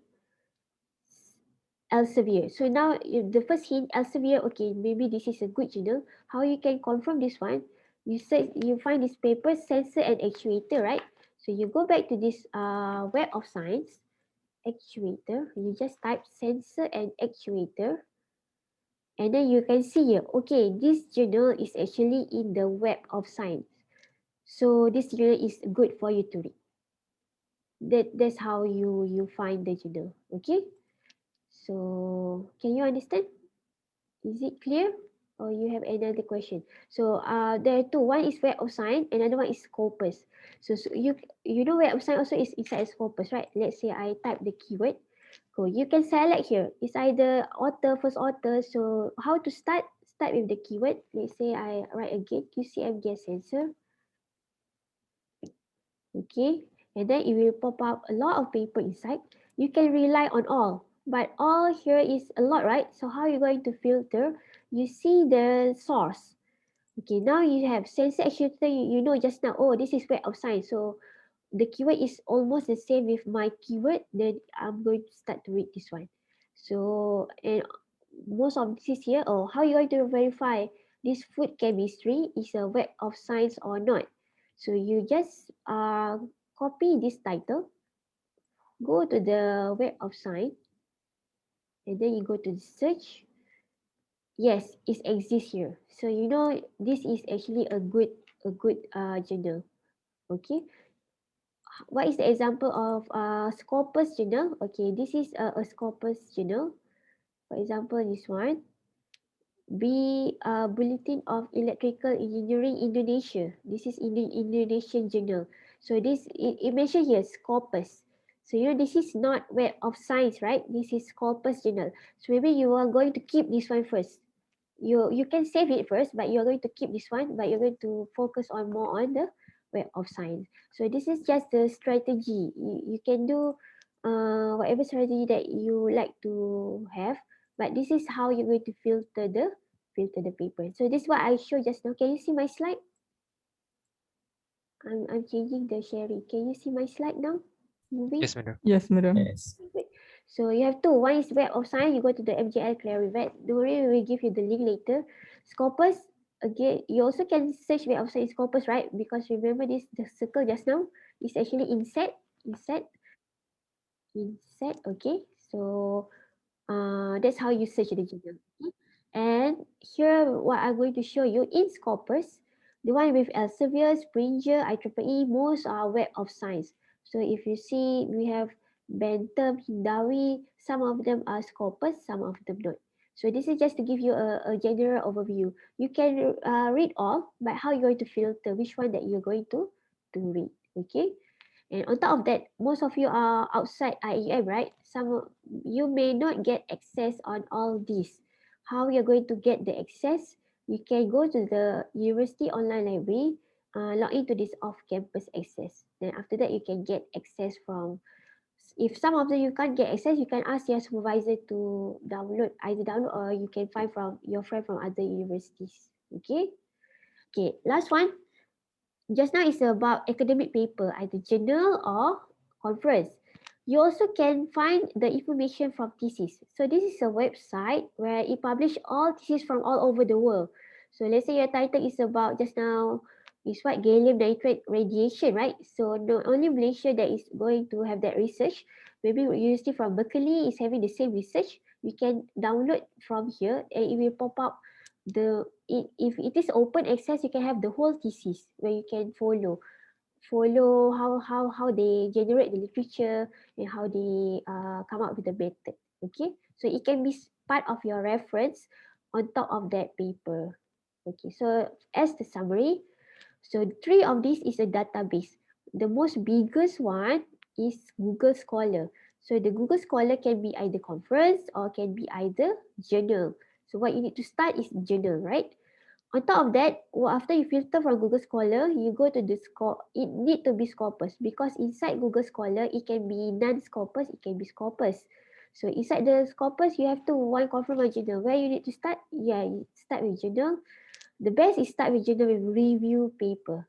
Elsevier. So now the first hint, Elsevier, okay, maybe this is a good journal. How you can confirm this one? You say you find this paper, sensor and actuator, right? So you go back to this Web of Science, actuator. You just type sensor and actuator. And then you can see here, okay, this journal is actually in the Web of Science. So this journal is good for you to read. That's how you find the journal. Okay. So can you understand? Is it clear? Or you have another question? So there are two. One is Web of Science, another one is Scopus. So you know Web of Science also is inside Scopus, right? Let's say I type the keyword. So you can select here. It's either author, first author. So how to start? Start with the keyword. Let's say I write again QCM gas sensor. Okay, and then it will pop up a lot of paper inside. You can rely on all, but all here is a lot, right? So how are you going to filter? You see the source. Okay, now you have sensor actuator. You know just now, oh, this is Web of Science. So the keyword is almost the same with my keyword. Then I'm going to start to read this one. So, and most of this is here. Oh, how are you going to verify this food chemistry is a Web of Science or not? So you just copy this title, go to the Web of Science, and then you go to the search. Yes, it exists here. So you know this is actually a good journal. Okay. What is the example of Scopus journal? Okay, this is a Scopus journal. For example, this one. Bulletin of Electrical Engineering Indonesia. This is Indonesian journal. So this it mentioned here Scopus. So you know this is not Web of Science, right? This is Scopus journal. So maybe you are going to keep this one first. You can save it first, but you're going to keep this one, but you're going to focus on more on the Web of Science. So this is just the strategy. You can do whatever strategy that you like to have, but this is how you're going to filter the paper. So this is what I showed just now. Can you see my slide? I'm changing the sharing. Can you see my slide now? Moving. Yes, madam. Yes, madam. Yes. Good. So you have two. One is Web of Science. You go to the MJL Clarivet. Don't worry, we will give you the link later. Scopus, again, you also can search Web of Science Scopus, right? Because remember this, the circle just now is actually inset. Okay. So that's how you search the journal. Okay? And here, what I'm going to show you in Scopus, the one with Elsevier, Springer, IEEE, most are Web of Science. So if you see, we have Bentham, Hindawi, some of them are Scopus, some of them not. So this is just to give you a general overview. You can read all, but how you're going to filter which one that you're going to read. Okay. And on top of that, most of you are outside IEM, right? Some you may not get access on all these. How you're going to get the access? You can go to the university online library, log into this off-campus access. Then after that, you can get access from. If some of them you can't get access, you can ask your supervisor to either download or you can find from your friend from other universities. Okay. Okay. Last one. Just now is about academic paper, either journal or conference. You also can find the information from thesis. So this is a website where it publish all thesis from all over the world. So let's say your title is about just now is what gallium nitride radiation, right? So not only Malaysia that is going to have that research, maybe university from Berkeley is having the same research. You can download from here and it will pop up if it is open access, you can have the whole thesis where you can follow how they generate the literature and how they come up with the method. Okay, so it can be part of your reference on top of that paper. Okay, so as the summary, so three of these is a database. The most biggest one is Google Scholar. So the Google Scholar can be either conference or can be either journal. So what you need to start is journal, right? On top of that, after you filter from Google Scholar, you go to the it need to be Scopus because inside Google Scholar, it can be non-Scopus, it can be Scopus. So inside the Scopus, you have to one confirm a journal. Where you need to start? Yeah, you start with journal. The best is start with journal with review paper.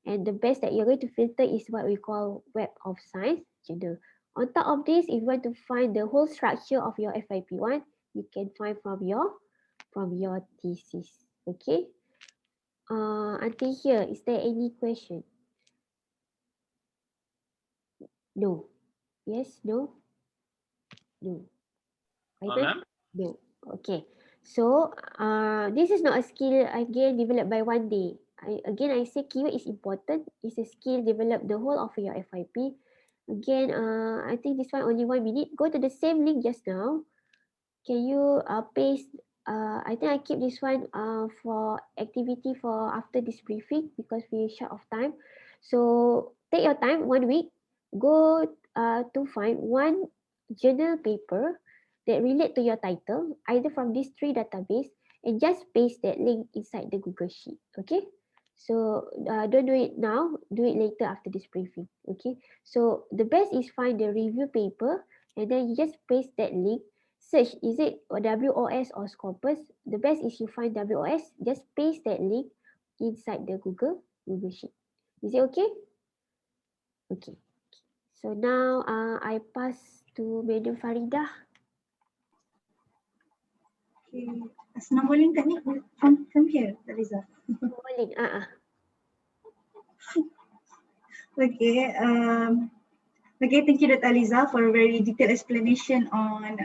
And the best that you're going to filter is what we call Web of Science journal. On top of this, if you want to find the whole structure of your FYP1, you can find from your thesis. Okay. Until here, is there any question? No. Yes. No. No. Ma'am? No. Okay. So this is not a skill again developed by one day. I say keyword is important. It's a skill develop the whole of your FYP. Again, I think this one only 1 minute. Go to the same link just now. Can you paste? I think I keep this one for activity for after this briefing because we short of time. So take your time, 1 week. Go to find one journal paper that relate to your title, either from these 3 database, and just paste that link inside the Google Sheet. Okay. So don't do it now. Do it later after this briefing. Okay. So the best is find the review paper and then you just paste that link. Search, is it WOS or Scopus? The best is you find WOS, just paste that link inside the Google Sheet. Is it okay? Okay. So now I pass to Madam Faridah. Okay. Snowballing technique from here, Teresa. Snowballing, Okay. Okay, thank you, Dr. Aliza, for a very detailed explanation on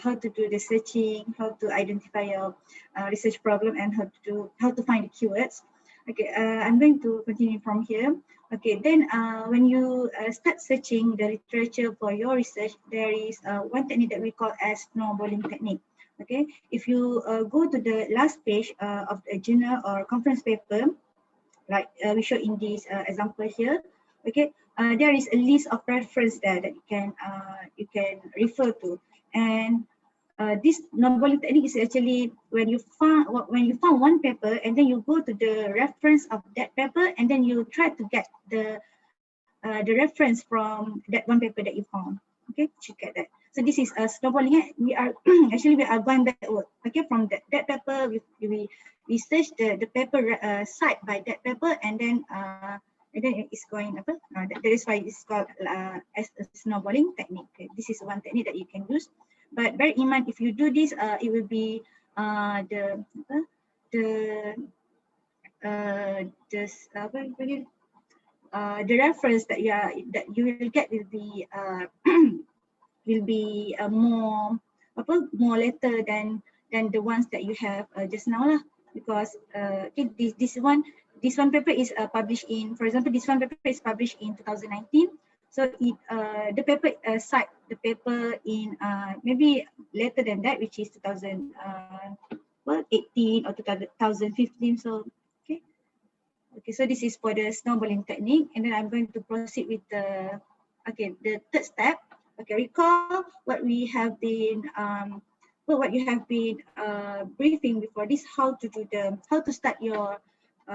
how to do the searching, how to identify your research problem, and how to find the keywords. Okay, I'm going to continue from here. Okay, then when you start searching the literature for your research, there is one technique that we call as snowballing technique. Okay, if you go to the last page of a journal or conference paper, like we show in this example here, okay, there is a list of reference there that you can refer to, and this snowballing technique is actually when you found one paper and then you go to the reference of that paper and then you try to get the reference from that one paper that you found. Okay, you get that. So this is a snowballing. We are actually we are going backward. Okay, from that paper we search the paper site by that paper and then it's going up. That is why it's called as a snowballing technique. Okay, this is one technique that you can use. But bear in mind, if you do this, it will be the reference that you will get will be more later than the ones that you have just now lah, because this one paper is published in, for example, this one paper is published in 2019. So the paper cite the paper in maybe later than that, which is 2018 or 2015. So okay, so this is for the snowballing technique, and then I'm going to proceed with the third step. Okay, recall what we have been what you have been briefing before this, how to start your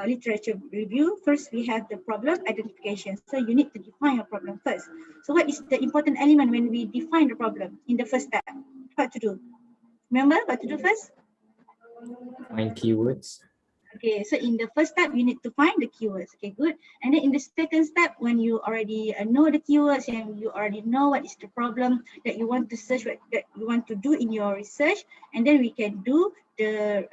literature review. First, we have the problem identification. So you need to define your problem first. So what is the important element when we define the problem in the first step? What to do? Remember what to do first? Find keywords. Okay, so in the first step, you need to find the keywords. Okay, good. And then in the second step, when you already know the keywords and you already know what is the problem that you want to search, what that you want to do in your research, and then we can do the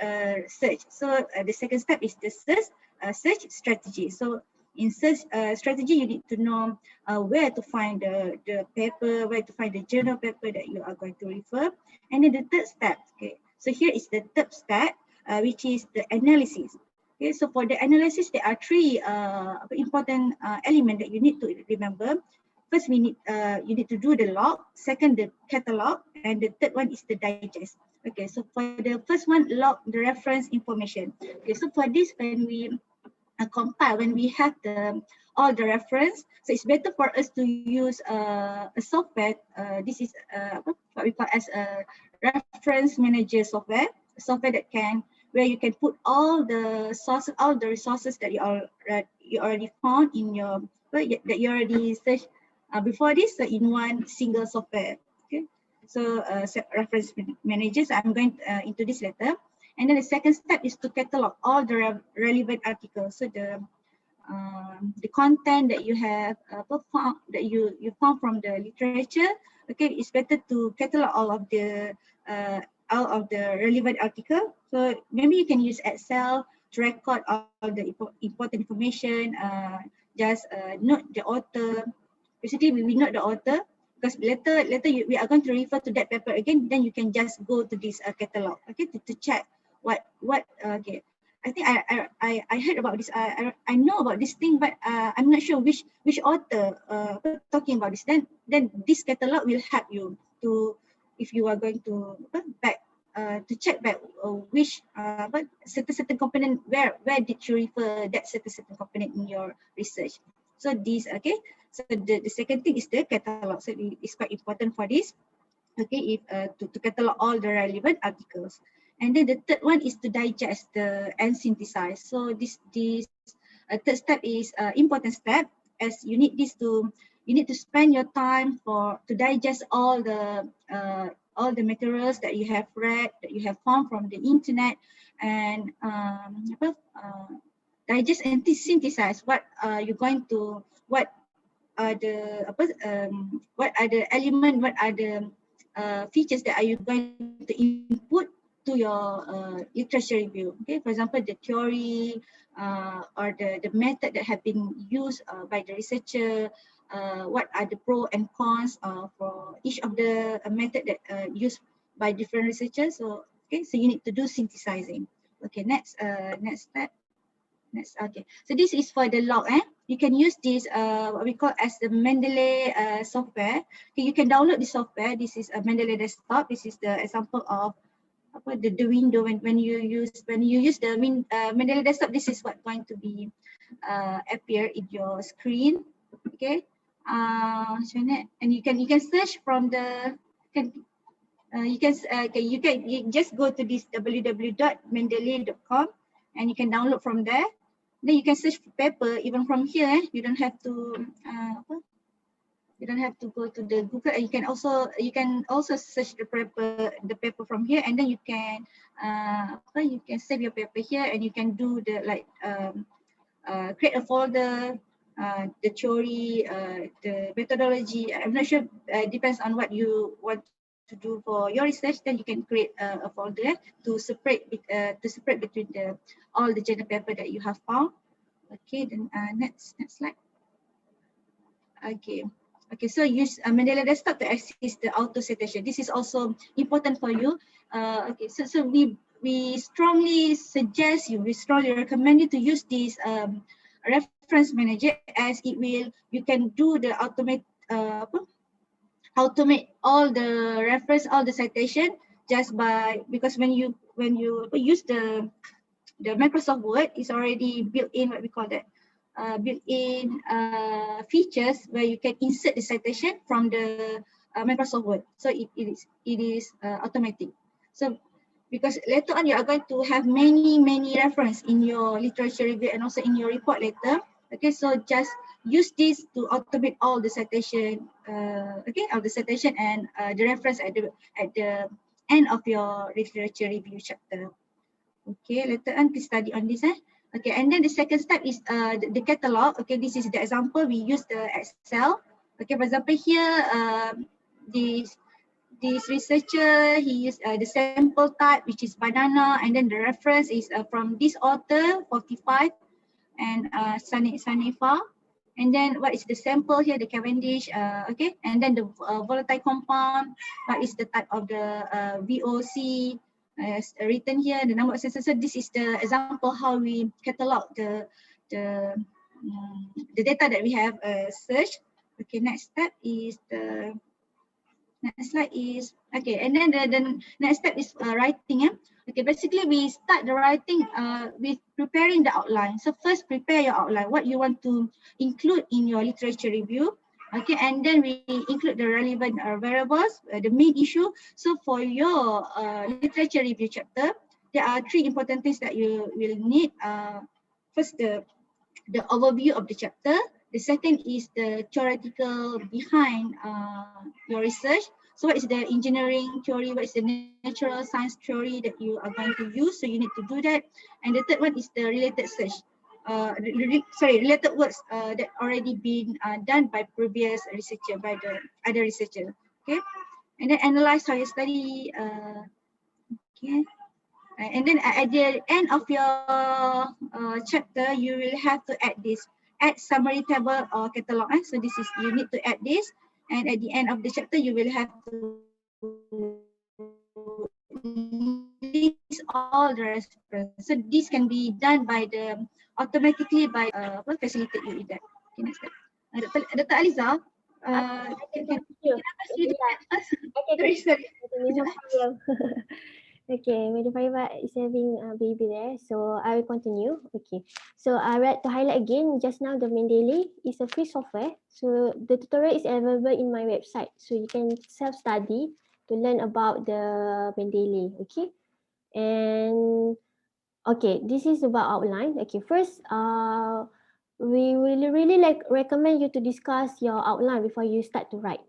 search. So the second step is the search strategy. So in search strategy, you need to know where to find the paper, where to find the journal paper that you are going to refer. And then the third step, okay. So here is the third step, which is the analysis. Okay, so for the analysis, there are 3 important elements that you need to remember. First, you need to do the log. Second, the catalog, and the third one is the digest. Okay, so for the first one, log the reference information. Okay, so for this, when we compile, when we have all the reference, so it's better for us to use a software. This is what we call as a reference manager software. Software that where you can put all the sources, all the resources that you already found in your that you already searched before this, so in one single software. Okay, so reference managers. I'm going into this later, and then the second step is to catalog all the relevant articles. So the content that you have found, that you found from the literature. Okay, it's better to catalog all of the relevant article. So maybe you can use Excel to record all the important information. Just note the author. Basically, we note the author because later we are going to refer to that paper again. Then you can just go to this catalog, okay, to check what okay. I think I heard about this. I know about this thing, but I'm not sure which author talking about this. Then this catalog will help you to, if you are going to back to check back which but certain component, where did you refer that certain component in your research. So this, okay. So the second thing is the catalog. So it's quite important for this. Okay, if to catalog all the relevant articles. And then the third one is to digest and synthesize. So this third step is important step, as you need to spend your time to digest all the materials that you have read, that you have found from the internet, and digest and synthesize what you're going to, what are the element, what are the features that are you going to input to your literature review. Okay, for example, the theory or the method that have been used by the researcher, what are the pros and cons for each of the method that used by different researchers. So okay, so you need to do synthesizing. Okay, next step. Next, okay. So this is for the log. You can use this what we call as the Mendeley software. Okay, you can download the software. This is a Mendeley desktop. This is the example of the window when you use the Mendeley desktop. This is what going to be appear in your screen. Okay. And you can search from the you just go to this www.mendeley.com and you can download from there. Then you can search for paper even from here. You don't have to go to the Google. You can also search the paper from here, and then you can save your paper here, and you can do the create a folder, the theory, the methodology. I'm not sure. Depends on what you want to do for your research. Then you can create a folder to separate between all the journal paper that you have found. Okay, then next slide. Okay. Okay, so use Mendeley desktop to access the auto citation. This is also important for you. Okay, so we strongly suggest you, we strongly recommend you to use this reference manager, as you can do the automate all the reference, all the citation just by, because when you use the Microsoft Word, is already built in what we call that built-in features where you can insert the citation from the Microsoft Word. So it is automatic. So because later on you are going to have many reference in your literature review and also in your report later. Okay, so just use this to automate all the citation. Okay, all the citation and the reference at the end of your literature review chapter. Okay, later on please study on this. Okay, and then the second step is the catalog. Okay, this is the example. We use the Excel. Okay, for example here, this researcher, he used the sample type, which is banana, and then the reference is from this author 45 and Sanefa. And then what is the sample here, the Cavendish, okay, and then the volatile compound, what is the type of the VOC, written here, the number of sensors. So this is the example how we catalog the data that we have searched. Okay, next step is the next slide is okay, and then the next step is writing. Okay, basically we start the writing with preparing the outline. So first prepare your outline, what you want to include in your literature review. Okay, and then we include the relevant variables, the main issue. So for your literature review chapter, there are three important things that you will need. First, the overview of the chapter. The second is the theoretical behind your research. So what is the engineering theory? What is the natural science theory that you are going to use? So you need to do that. And the third one is the related search. Related works that already been done by previous researcher, by the other researcher. Okay, and then analyze how you study. Okay, and then at the end of your chapter, you will have to add summary table or catalog. So this is, you need to add this, and at the end of the chapter, you will have to list all the references. So this can be done by the automatically by facilitate you with that. Okay, next step. Dr. Aliza, can I pass you the chat first? Sorry. Okay, Madam Fariba is having a baby there, so I will continue. Okay, so I read to highlight again just now the Mendeley is a free software. So the tutorial is available in my website, so you can self-study to learn about the Mendeley. Okay, and okay, this is about outline. Okay, first, we will really recommend you to discuss your outline before you start to write.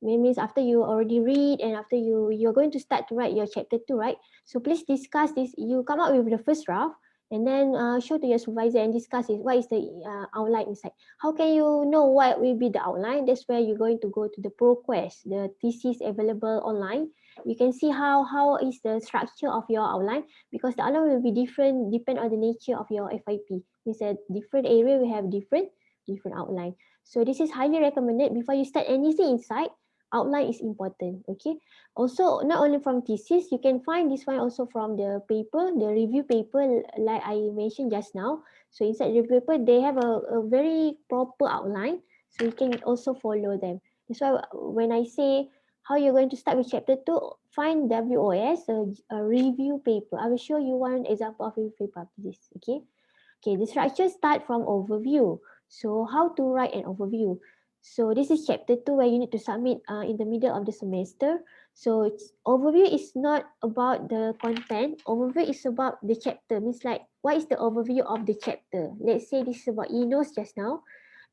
Means after you already read and after you're going to start to write your chapter 2, right? So please discuss this. You come up with the first draft and then show to your supervisor and discuss it. What is the outline inside? How can you know what will be the outline? That's where you're going to go to the ProQuest, the thesis available online. You can see how is the structure of your outline, because the outline will be different depend on the nature of your FYP. It's a different area, we have different outline. So this is highly recommended before you start anything inside. Outline is important. Okay, also not only from thesis, you can find this one also from the paper, the review paper, like I mentioned just now. So inside the review paper they have a very proper outline, so you can also follow them. That's why when I say how you're going to start with chapter 2, find WOS, a review paper. I will show you one example of review paper after this. Okay, the structure start from overview. So how to write an overview? So this is chapter 2 where you need to submit in the middle of the semester. So overview is not about the content. Overview is about the chapter. Means like, what is the overview of the chapter? Let's say this is about enos just now.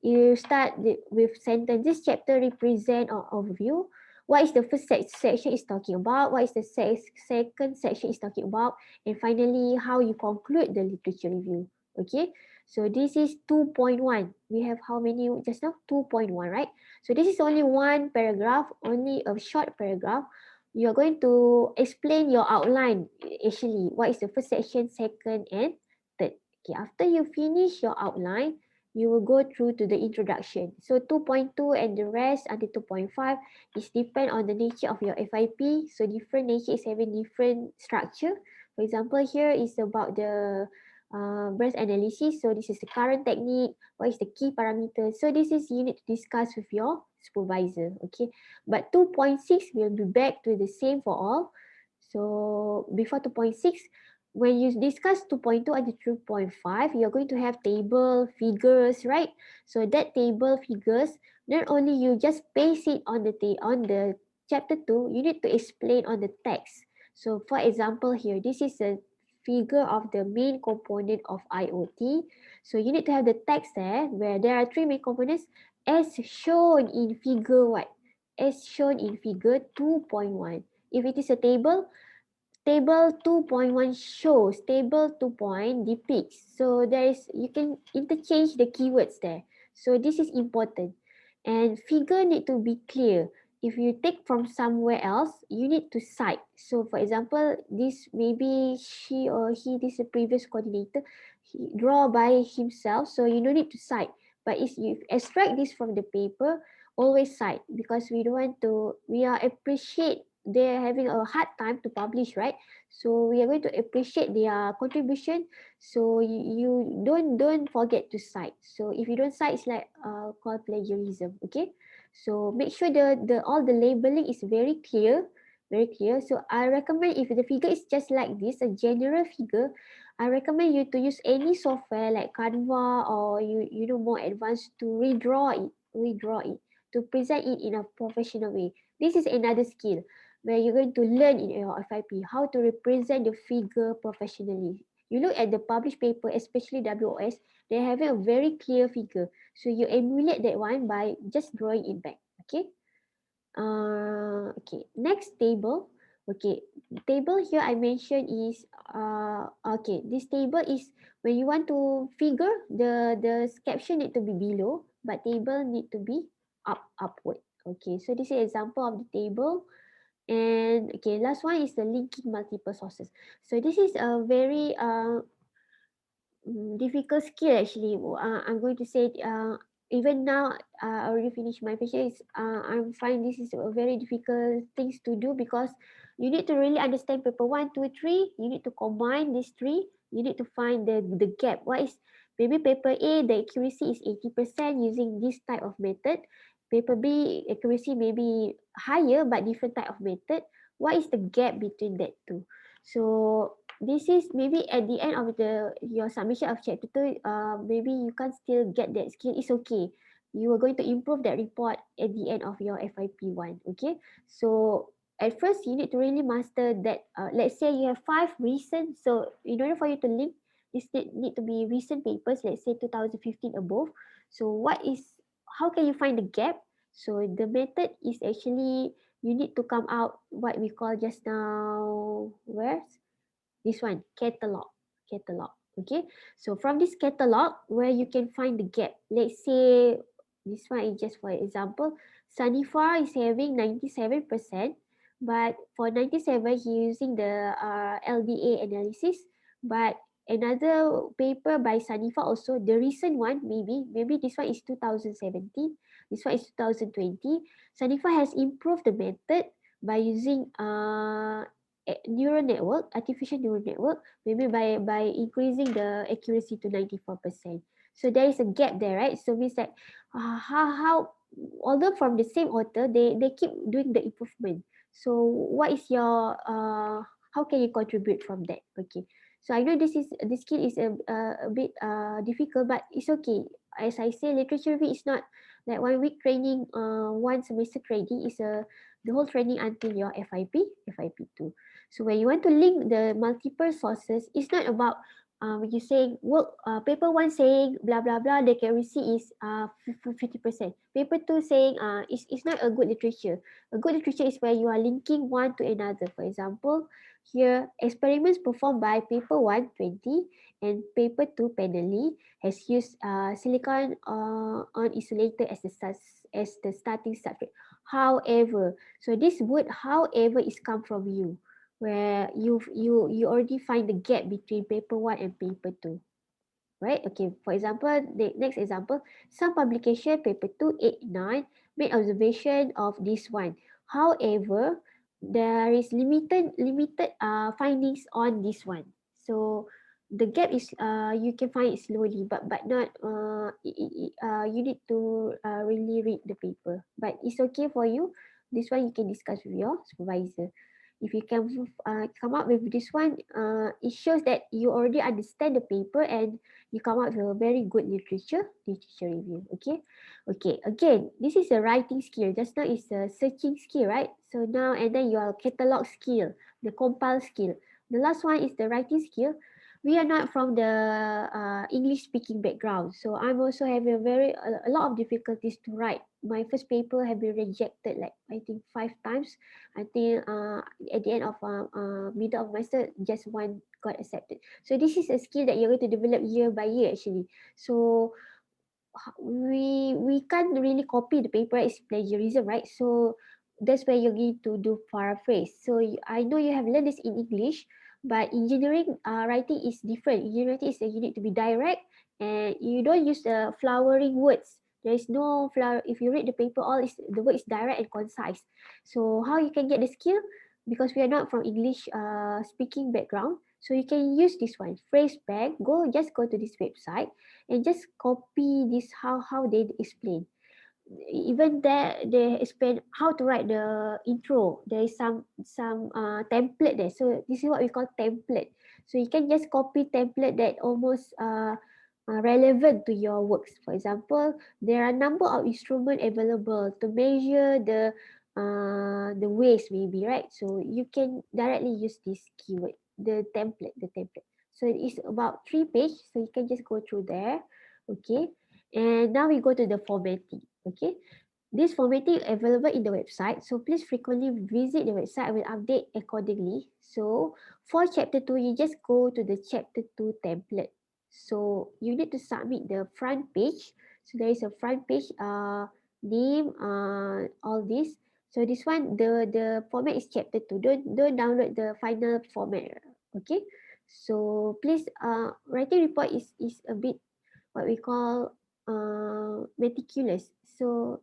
You start with sentence. This chapter represent an overview. What is the first section is talking about? What is the second section is talking about? And finally, how you conclude the literature review. Okay, so this is 2.1. We have how many just now? 2.1, right? So this is only one paragraph, only a short paragraph. You are going to explain your outline actually. What is the first section, second, and third? Okay, after you finish your outline, you will go through to the introduction. So 2.2 and the rest until 2.5 is depend on the nature of your FYP. So different nature is having different structure. For example, here is about the breast analysis. So this is the current technique. What is the key parameters? So this is you need to discuss with your supervisor. Okay, but 2.6 will be back to the same for all. So before 2.6, when you discuss 2.2 and 2.5, you're going to have table figures, right? So that table figures, not only you just paste it on the chapter 2, you need to explain on the text. So for example here, this is a figure of the main component of IoT. So you need to have the text there where there are three main components as shown in figure what? As shown in figure 2.1. If it is a table, table 2.1 shows, table 2 depicts. So there is, you can interchange the keywords there. So this is important. And figure need to be clear. If you take from somewhere else, you need to cite. So for example, this maybe she or he, this is a previous coordinator, he draw by himself, so you don't need to cite. But if you extract this from the paper, always cite, because we don't want to, we are appreciate they're having a hard time to publish, right? So we are going to appreciate their contribution. So you don't forget to cite. So if you don't cite, it's like called plagiarism. Okay, so make sure the all the labeling is very clear, very clear. So I recommend, if the figure is just like this, a general figure, I recommend you to use any software like Canva or you know more advanced to redraw it to present it in a professional way. This is another skill where you're going to learn in your FYP how to represent the figure professionally. You look at the published paper, especially WOS, they're having a very clear figure. So you emulate that one by just drawing it back. Okay. Okay. Next table. Okay. Table here I mentioned is okay. This table is when you want to figure the caption need to be below, but table need to be upward. Okay. So this is an example of the table. And okay, last one is the linking multiple sources. So this is a very difficult skill actually. I'm going to say even now I already finished my paper. I find this is a very difficult things to do because you need to really understand paper 1, 2, 3. You need to combine these three. You need to find the gap. What is maybe paper A, the accuracy is 80% using this type of method. Paper B, accuracy may be higher but different type of method. What is the gap between that two? So this is maybe at the end of your submission of chapter 2, maybe you can still get that skill. It's okay. You are going to improve that report at the end of your FYP1. Okay. So at first you need to really master that. Let's say you have 5 recent. So in order for you to link, this need to be recent papers. Let's say 2015 above. So how can you find the gap? So the method is actually you need to come out what we call just now. Where's this one? Catalog. Okay. So from this catalog, where you can find the gap. Let's say this one is just for example. Sanifa is having 97%, but for 97, he using the LDA analysis. But another paper by Sanifa also, the recent one, maybe this one is 2017, this one is 2020. Sanifa has improved the method by using neural network, artificial neural network, maybe by increasing the accuracy to 94%. So there is a gap there, right? So means that how although from the same author, they keep doing the improvement. So what is your how can you contribute from that? Okay. So I know this skill is a bit difficult, but it's okay. As I say, literature review is not like 1 week training, 1 semester training. Is the whole training until your FYP2. So when you want to link the multiple sources, it's not about you saying paper 1 saying blah blah blah, the accuracy is 50%. Paper 2 saying it's not a good literature. A good literature is where you are linking one to another. For example, here experiments performed by paper 1 20 and paper 2 Mendeley has used silicon on isolator as the starting substrate. However, so this word however is come from you, where you already find the gap between paper 1 and paper 2. Right? Okay, for example, the next example, some publication, paper 2, 8, 9, made observation of this one. However, there is limited findings on this one. So the gap is you can find it slowly, but not you need to really read the paper. But it's okay for you. This one you can discuss with your supervisor. If you can come up with this one, it shows that you already understand the paper and you come up with a very good literature review. Okay, again, this is a writing skill. Just now is a searching skill, right? So now and then your catalog skill, the compile skill. The last one is the writing skill. We are not from the English speaking background, so I'm also having a lot of difficulties to write. My first paper have been rejected like I think 5 times. I think at the end of middle of semester, just one got accepted. So this is a skill that you're going to develop year by year actually. So we can't really copy the paper, it's plagiarism, right? So that's where you're going to do paraphrase. So I know you have learned this in English, but engineering writing is different. Engineering writing is that you need to be direct and you don't use flowering words. There is no flower. If you read the paper, the word is direct and concise. So how you can get the skill? Because we are not from English speaking background, so you can use this one, phrase bank. Just go to this website and just copy this how they explain. Even there they explain how to write the intro. There is some template there. So this is what we call template. So you can just copy template that almost relevant to your works. For example, there are a number of instruments available to measure the waves maybe, right? So you can directly use this keyword, the template. So it's about 3 pages, so you can just go through there. Okay, and now we go to the formatting. Okay, this formatting available in the website, so please frequently visit the website. I will update accordingly. So for chapter 2, you just go to the chapter 2 template. So you need to submit the front page. So there is a front page, name, all this. So this one, the format is chapter 2. Don't download the final format. Okay. So please, writing report is a bit what we call meticulous. So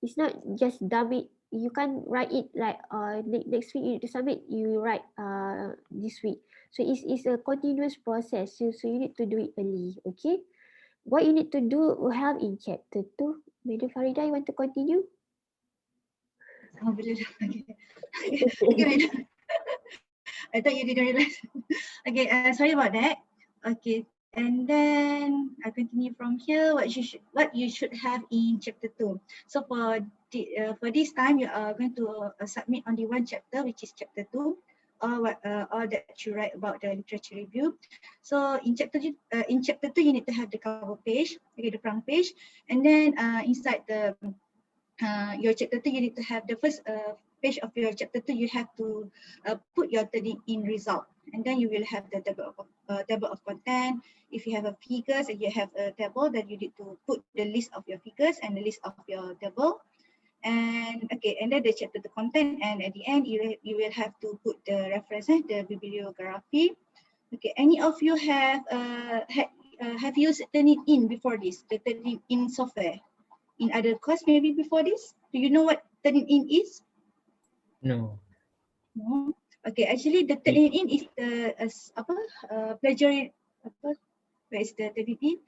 it's not just dump it you can't write it like next week you need to submit, you write this week. So it's a continuous process. So you need to do it early. Okay. What you need to do will have in chapter 2. Madam Farida, you want to continue? Okay. Okay, madam. I thought you didn't realize. Okay, sorry about that. Okay, and then I continue from here. What you should have in chapter 2. So for this time, you are going to submit only one chapter, which is chapter 2. All that you write about the literature review. So in chapter 2, you need to have the cover page, okay, the front page, and then inside the your chapter 2, you need to have the first page of your chapter 2. You have to put your turning in result, and then you will have the table of content. If you have a figures and you have a table, then you need to put the list of your figures and the list of your table. And okay, and then the chapter the content, and at the end you will have to put the reference, the bibliography. Okay, any of you have used Turnitin before this, the Turnitin software in other course maybe before this? Do you know what Turnitin is? No. No. Okay, actually the Turnitin is the plagiarism. Where is the Turnitin?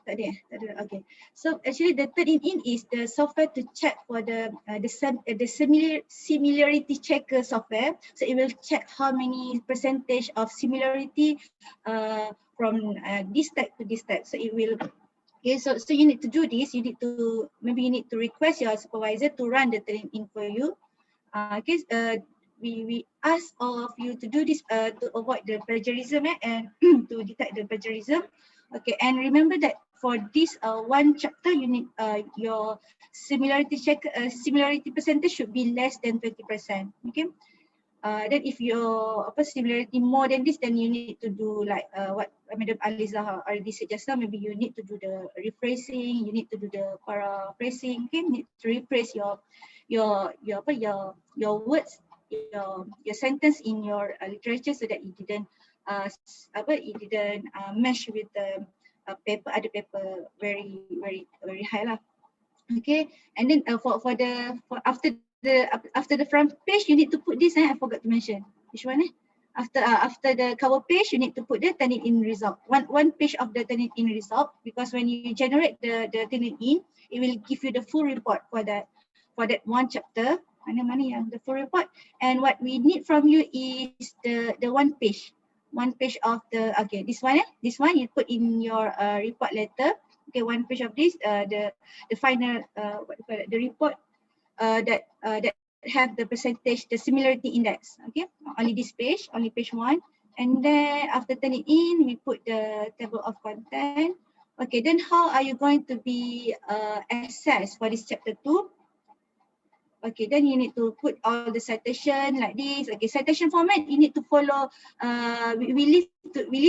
Tak ada. Okay. So actually the Turnitin is the software to check for the similarity checker software. So it will check how many percentage of similarity from this type to this type. So it will. Okay, so you need to do this. You need to request your supervisor to run the Turnitin for you. Okay. We ask all of you to do this to avoid the plagiarism and to detect the plagiarism. Okay, and remember that for this one chapter, you need your similarity percentage should be less than 20%. Okay. Then if your similarity more than this, then you need to do like what Madam Aliza already said just now. Maybe you need to do the rephrasing. You need to do the paraphrasing. Okay, you need to rephrase your words, your sentence in your literature so that it didn't mesh with the other paper very high lah. Okay, and then after the front page, you need to put this. I forgot to mention which one. After the cover page, you need to put the Turnitin result. One page of the Turnitin result, because when you generate the Turnitin, it will give you the full report for that one chapter. Mana yang the full report. And what we need from you is the one page of the this one you put in your report letter. Okay, one page of this the final the report that have the percentage, the similarity index. Okay, only this page, only page 1. And then after Turnitin, we put the table of content. Okay, then how are you going to be assessed for this chapter 2? Okay, then you need to put all the citation like this. Okay, citation format you need to follow. We leave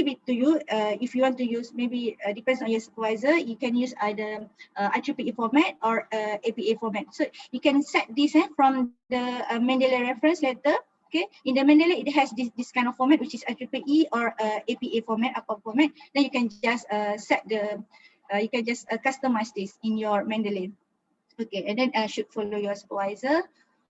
it to you. If you want to use, maybe depends on your supervisor. You can use either IEEE format or APA format. So you can set this from the Mendeley reference letter. Okay, in the Mendeley it has this kind of format, which is IEEE or APA format, APA format. Then you can just set the, you can just customize this in your Mendeley. Okay, and then should follow your supervisor.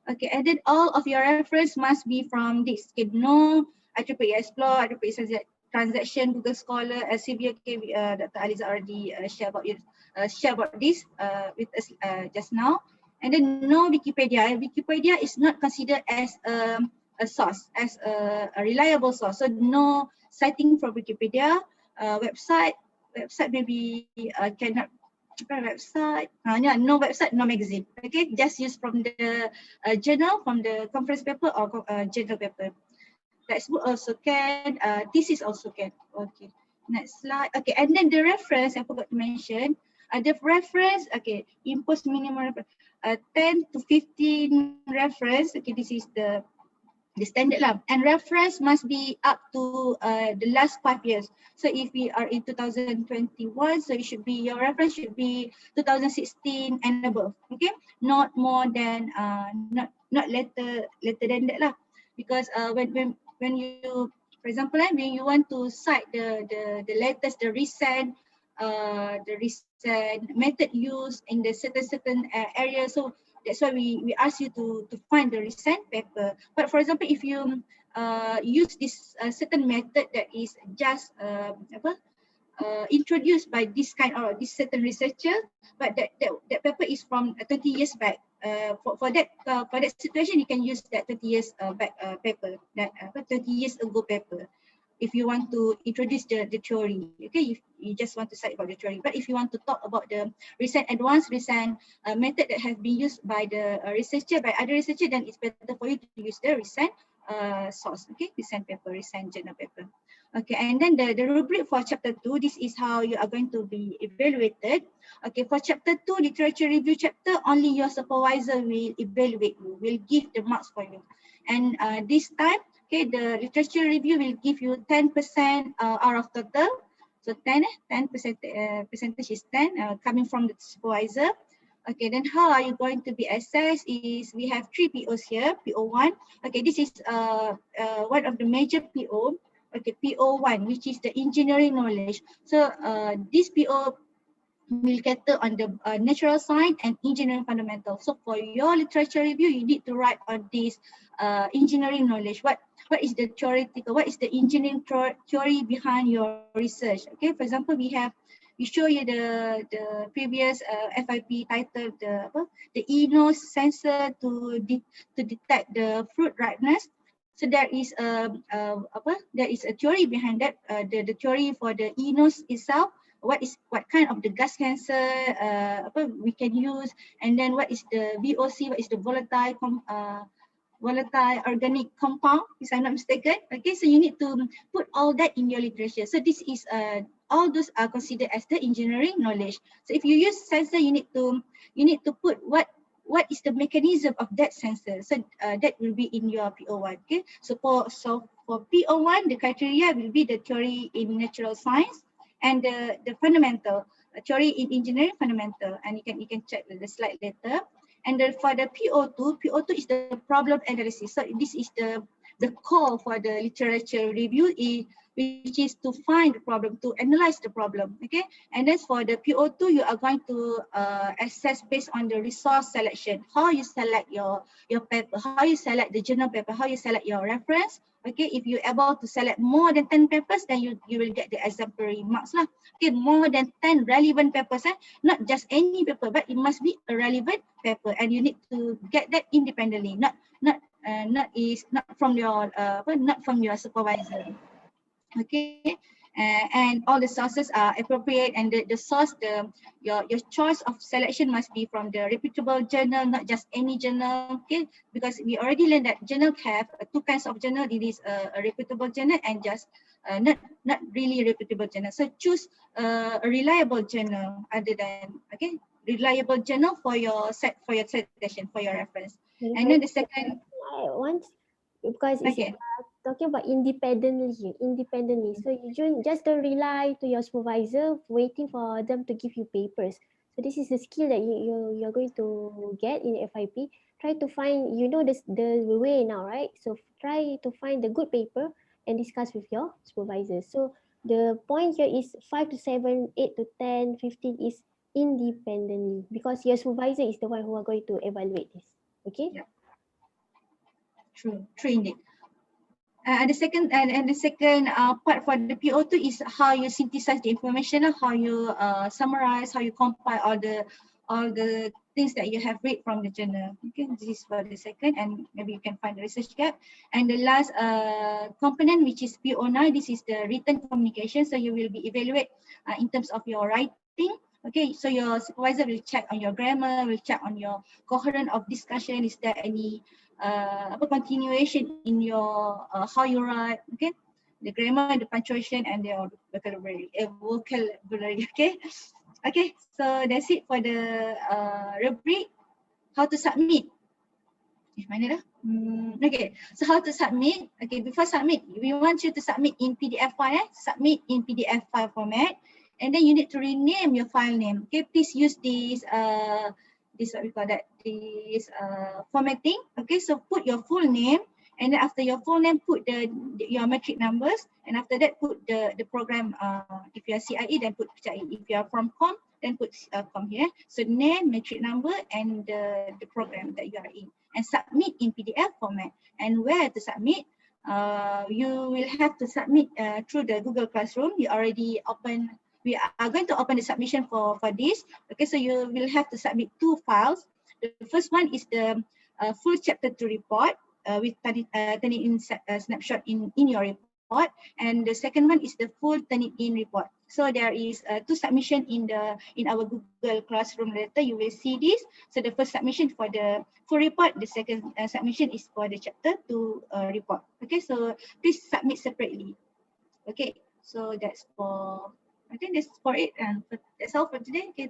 Okay, and then all of your reference must be from this. Okay, no IEEE Explore, IEEE Transaction, Google Scholar, LCB. Okay, Dr. Aliza already share about this with us just now. And then no Wikipedia. Wikipedia is not considered as a source, as a reliable source. So no citing from Wikipedia. Website maybe cannot. Website, no website, no magazine. Okay, just use from the journal, from the conference paper or journal paper. Textbook also can, thesis also can. Okay, next slide. Okay, and then the reference, I forgot to mention. The reference, okay, impose minimum 10 to 15 reference. Okay, this is the standard lah. And reference must be up to the last 5 years. So if we are in 2021, so it should be, your reference should be 2016 and above. Okay, not more than not later than that lah. Because when you, for example, when you want to cite the latest, the recent method used in the certain area, so That's why we ask you to find the recent paper. But for example, if you use this certain method that is just introduced by this kind of this certain researcher, but that paper is from 20 years back. For that situation, you can use that 20 years back paper, that 20 years ago paper. If you want to introduce the theory, okay, if you just want to cite about the theory. But if you want to talk about the recent method that have been used by the researcher, by other researcher, then it's better for you to use the recent source, okay, recent paper, recent journal paper. Okay, and then the rubric for chapter 2, this is how you are going to be evaluated. Okay, for chapter 2, literature review chapter, only your supervisor will evaluate you, will give the marks for you. And this time, okay, the literature review will give you 10% out of total. So 10% percentage is 10 coming from the supervisor. Okay, then how are you going to be assessed is we have 3 POs here. PO1, okay, this is one of the major PO. Okay, PO1, which is the engineering knowledge. So this PO will cater on the natural science and engineering fundamental. So for your literature review, you need to write on this engineering knowledge. What is the theoretical, what is the engineering theory behind your research? Okay, for example, we show you the previous FYP title, the eNose sensor to detect the fruit ripeness. So there is a theory behind that. The theory for the eNose itself. What kind of the gas sensor we can use, and then what is the VOC, what is the volatile organic compound, if I'm not mistaken. Okay, so you need to put all that in your literature. So this is all those are considered as the engineering knowledge. So if you use sensor, you need to put what is the mechanism of that sensor. So that will be in your PO1. Okay, so for PO1, the criteria will be the theory in natural science and the fundamental theory in engineering fundamental, and you can check the slide later. And then for the PO2 is the problem analysis. So this is the core for the literature review, which is to find the problem, to analyze the problem. Okay, and then for the PO2, you are going to assess based on the resource selection, how you select your paper, how you select the journal paper, how you select your reference. Okay, if you're able to select more than 10 papers, then you will get the exemplary marks lah. Okay, more than 10 relevant papers, not just any paper, but it must be a relevant paper, and you need to get that independently, not from your supervisor. Okay, and all the sources are appropriate, and the source, your choice of selection must be from the reputable journal, not just any journal. Okay, because we already learned that journal have 2 kinds of journal. It is a reputable journal and just not really reputable journal. So choose a reliable journal other than reliable journal for your citation, for your reference. And then the second once, because it's talking about independently. So you just don't rely to your supervisor waiting for them to give you papers. So this is the skill that you're going to get in FYP. Try to find, the way now, right? So try to find the good paper and discuss with your supervisor. So the point here is 5 to 7, 8 to 10, 15 is independently, because your supervisor is the one who are going to evaluate this. Okay? Yeah. True indeed. And the second part for the PO2 is how you synthesize the information, how you summarize, how you compile all the things that you have read from the journal. Okay, this is for the second, and maybe you can find the research gap. And the last component, which is PO9, this is the written communication. So you will be evaluated in terms of your writing. Okay, so your supervisor will check on your grammar, will check on your coherence of discussion. Is there any continuation in your how you write? Okay, the grammar, the punctuation, and the vocabulary. Okay, so that's it for the rubric. How to submit? Mana dah? Okay, so how to submit? Okay, before submit, we want you to submit in PDF file. Submit in PDF file format. And then you need to rename your file name. Okay, please use this what we call that, this formatting. Okay, so put your full name, and then after your full name, put your metric numbers, and after that put the program. If you are CIE, then put CIE. If you are from COM, then put com here. So name, metric number, and the program that you are in, and submit in PDF format. And where to submit? You will have to submit through the Google Classroom. You already open. We are going to open the submission for this. Okay, so you will have to submit 2 files. The first one is the full chapter 2 report with turning in snapshot in your report, and the second one is the full turning in report. So there is 2 submission in our Google Classroom. Later you will see this. So the first submission for the full report, the second submission is for the chapter 2 report. Okay, so please submit separately. Okay, so that's for, I think that's for it, and that's all for today. Okay.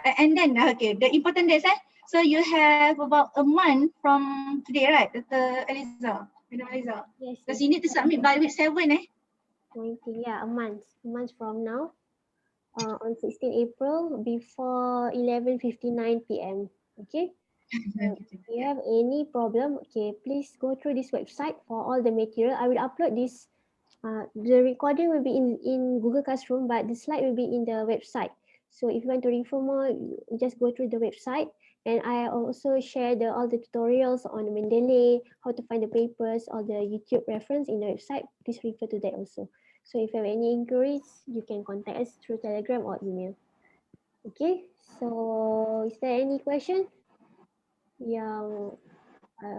And then okay, the important dates. So you have about a month from today, right, Dr. Eliza? Madam Eliza? Yes. Because you need to submit by week 7, 19, yeah, a month from now, on 16 April before 11:59 p.m. Okay. So if you have any problem, okay, please go through this website for all the material. I will upload this. The recording will be in Google Classroom, but the slide will be in the website. So if you want to refer more, you just go through the website. And I also share all the tutorials on Mendeley, how to find the papers, all the YouTube reference in the website. Please refer to that also. So if you have any inquiries, you can contact us through Telegram or email. Okay, so is there any question? Yeah,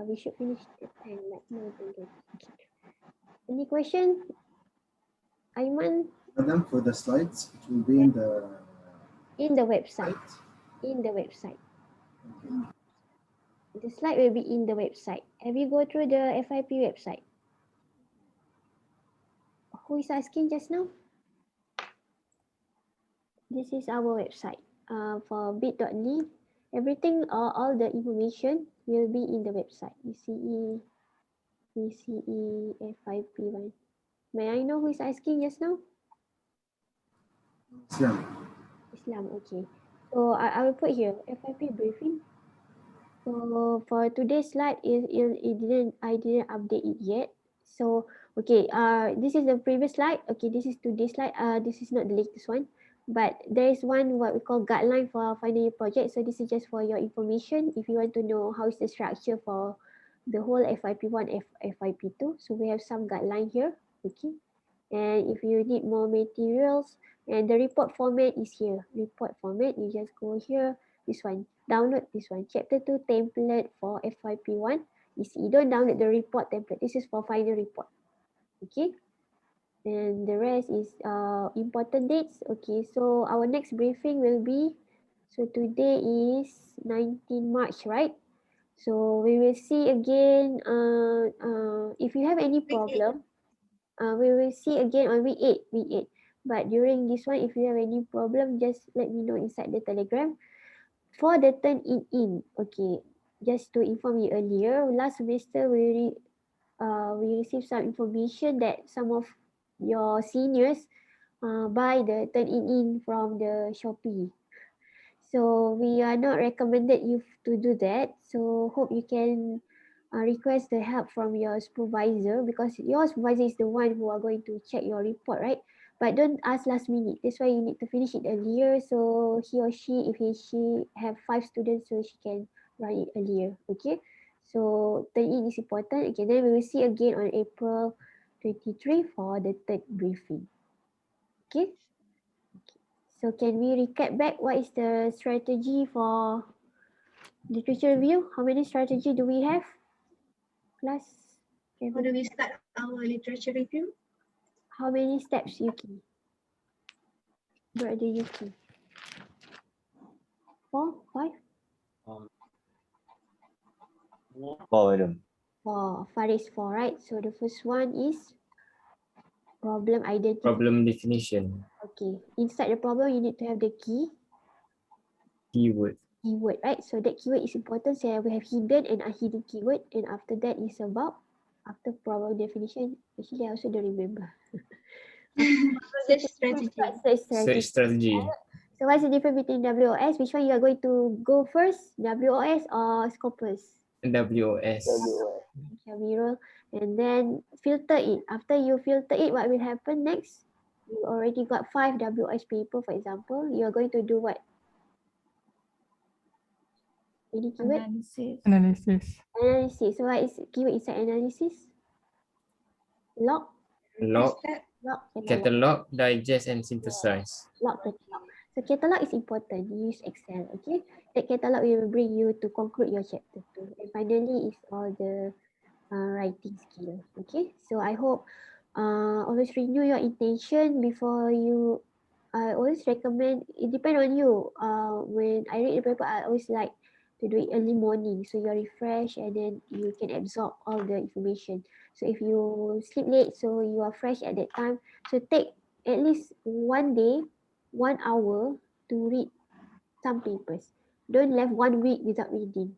we should finish at 10, like more than that. Okay. Any question? Aiman? Madam, for the slides, it will be in the website. In the website. The slide will be in the website. Have you go through the FYP website? Who is asking just now? This is our website. For bit.ly, everything, all the information will be in the website. ECE, FYP1. May I know who is asking just now? Islam, okay. So I will put here FYP briefing. So for today's slide, I didn't update it yet. So okay, this is the previous slide. Okay, this is today's slide. This is not the latest one, but there is one what we call guideline for final year project. So this is just for your information. If you want to know how is the structure for the whole FYP1, FYP2. So we have some guideline here. Okay, and if you need more materials, and the report format is here. Report format, you just go here. This one, download this one, chapter 2 template for FYP1. You don't download the report template. This is for final report. Okay, and the rest is important dates. Okay, so our next briefing will be, so today is 19 March, right? So we will see again. If you have any problem, we will see again on week 8. But during this one, if you have any problem, just let me know inside the Telegram. For the turn-in, okay, just to inform you earlier, last semester we received some information that some of your seniors buy the turn-in from the Shopee. So we are not recommended you to do that. So hope you can request the help from your supervisor, because your supervisor is the one who are going to check your report, right? But don't ask last minute. That's why you need to finish it earlier. So he or she, if she have 5 students, so she can run it earlier. Okay. So turn-in is important. Okay, then we will see again on April 23 for the third briefing. Okay. So can we recap back what is the strategy for literature review? How many strategy do we have? Class? How do we start our literature review? How many steps, Yuki? Brother Yuki? 4, 5? 4, madam. 4. Faris 4, right? So the first one is problem identity. Problem definition. Okay. Inside the problem, you need to have the Keyword. keyword, right? So that keyword is important. So we have hidden and unhidden keyword. And after that is about, after problem definition, actually I also don't remember. Search strategy. Search strategy. So what's the difference between WOS? Which one you are going to go first? WOS or Scopus? WOS. Mirror, and then filter it. After you filter it, what will happen next? You already got 5 WOS paper, for example. You are going to do what? Any keyword? Analysis. Analysis. So what is keyword inside analysis? Log. Log, Log. catalog, digest, and synthesize. Log catalog. So catalog is important. You use Excel. Okay. That catalog will bring you to conclude your chapter 2. And finally is all the writing skill. Okay. So I hope always renew your intention before you. I always recommend. It depends on you. When I read the paper, I always like to do it early morning, so you're refreshed and then you can absorb all the information. So if you sleep late, so you are fresh at that time. So take at least one day, 1 hour to read some papers. Don't left 1 week without reading.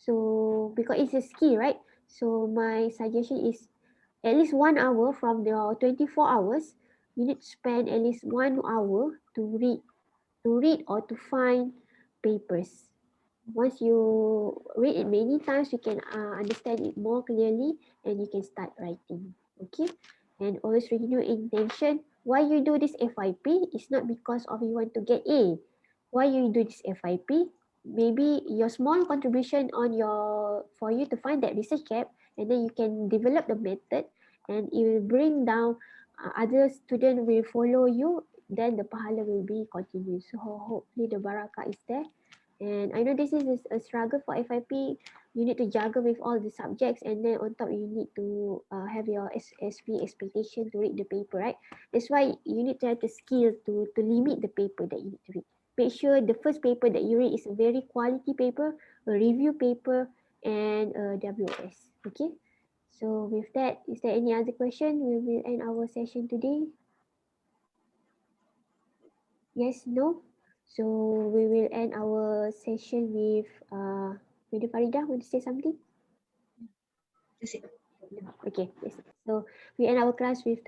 So because it's a skill, right? So my suggestion is at least 1 hour from the 24 hours. You need to spend at least 1 hour to read or to find papers. Once you read it many times, you can understand it more clearly and you can start writing. Okay, and always renew intention. Why you do this FYP? It's not because of you want to get A. Why you do this FYP? Maybe your small contribution on your for you to find that research gap, and then you can develop the method, and it will bring down other students will follow you. Then the pahala will be continuous. So hopefully the barakah is there. And I know this is a struggle for FIP. You need to juggle with all the subjects, and then on top you need to have your SV expectation to read the paper, right? That's why you need to have the skill to limit the paper that you need to read. Make sure the first paper that you read is a very quality paper, a review paper, and a WS. Okay. So with that, is there any other question? We will end our session today. Yes, no? So we will end our session with Lady Farida. Want to say something? That's it. Okay. Yes. So we end our class with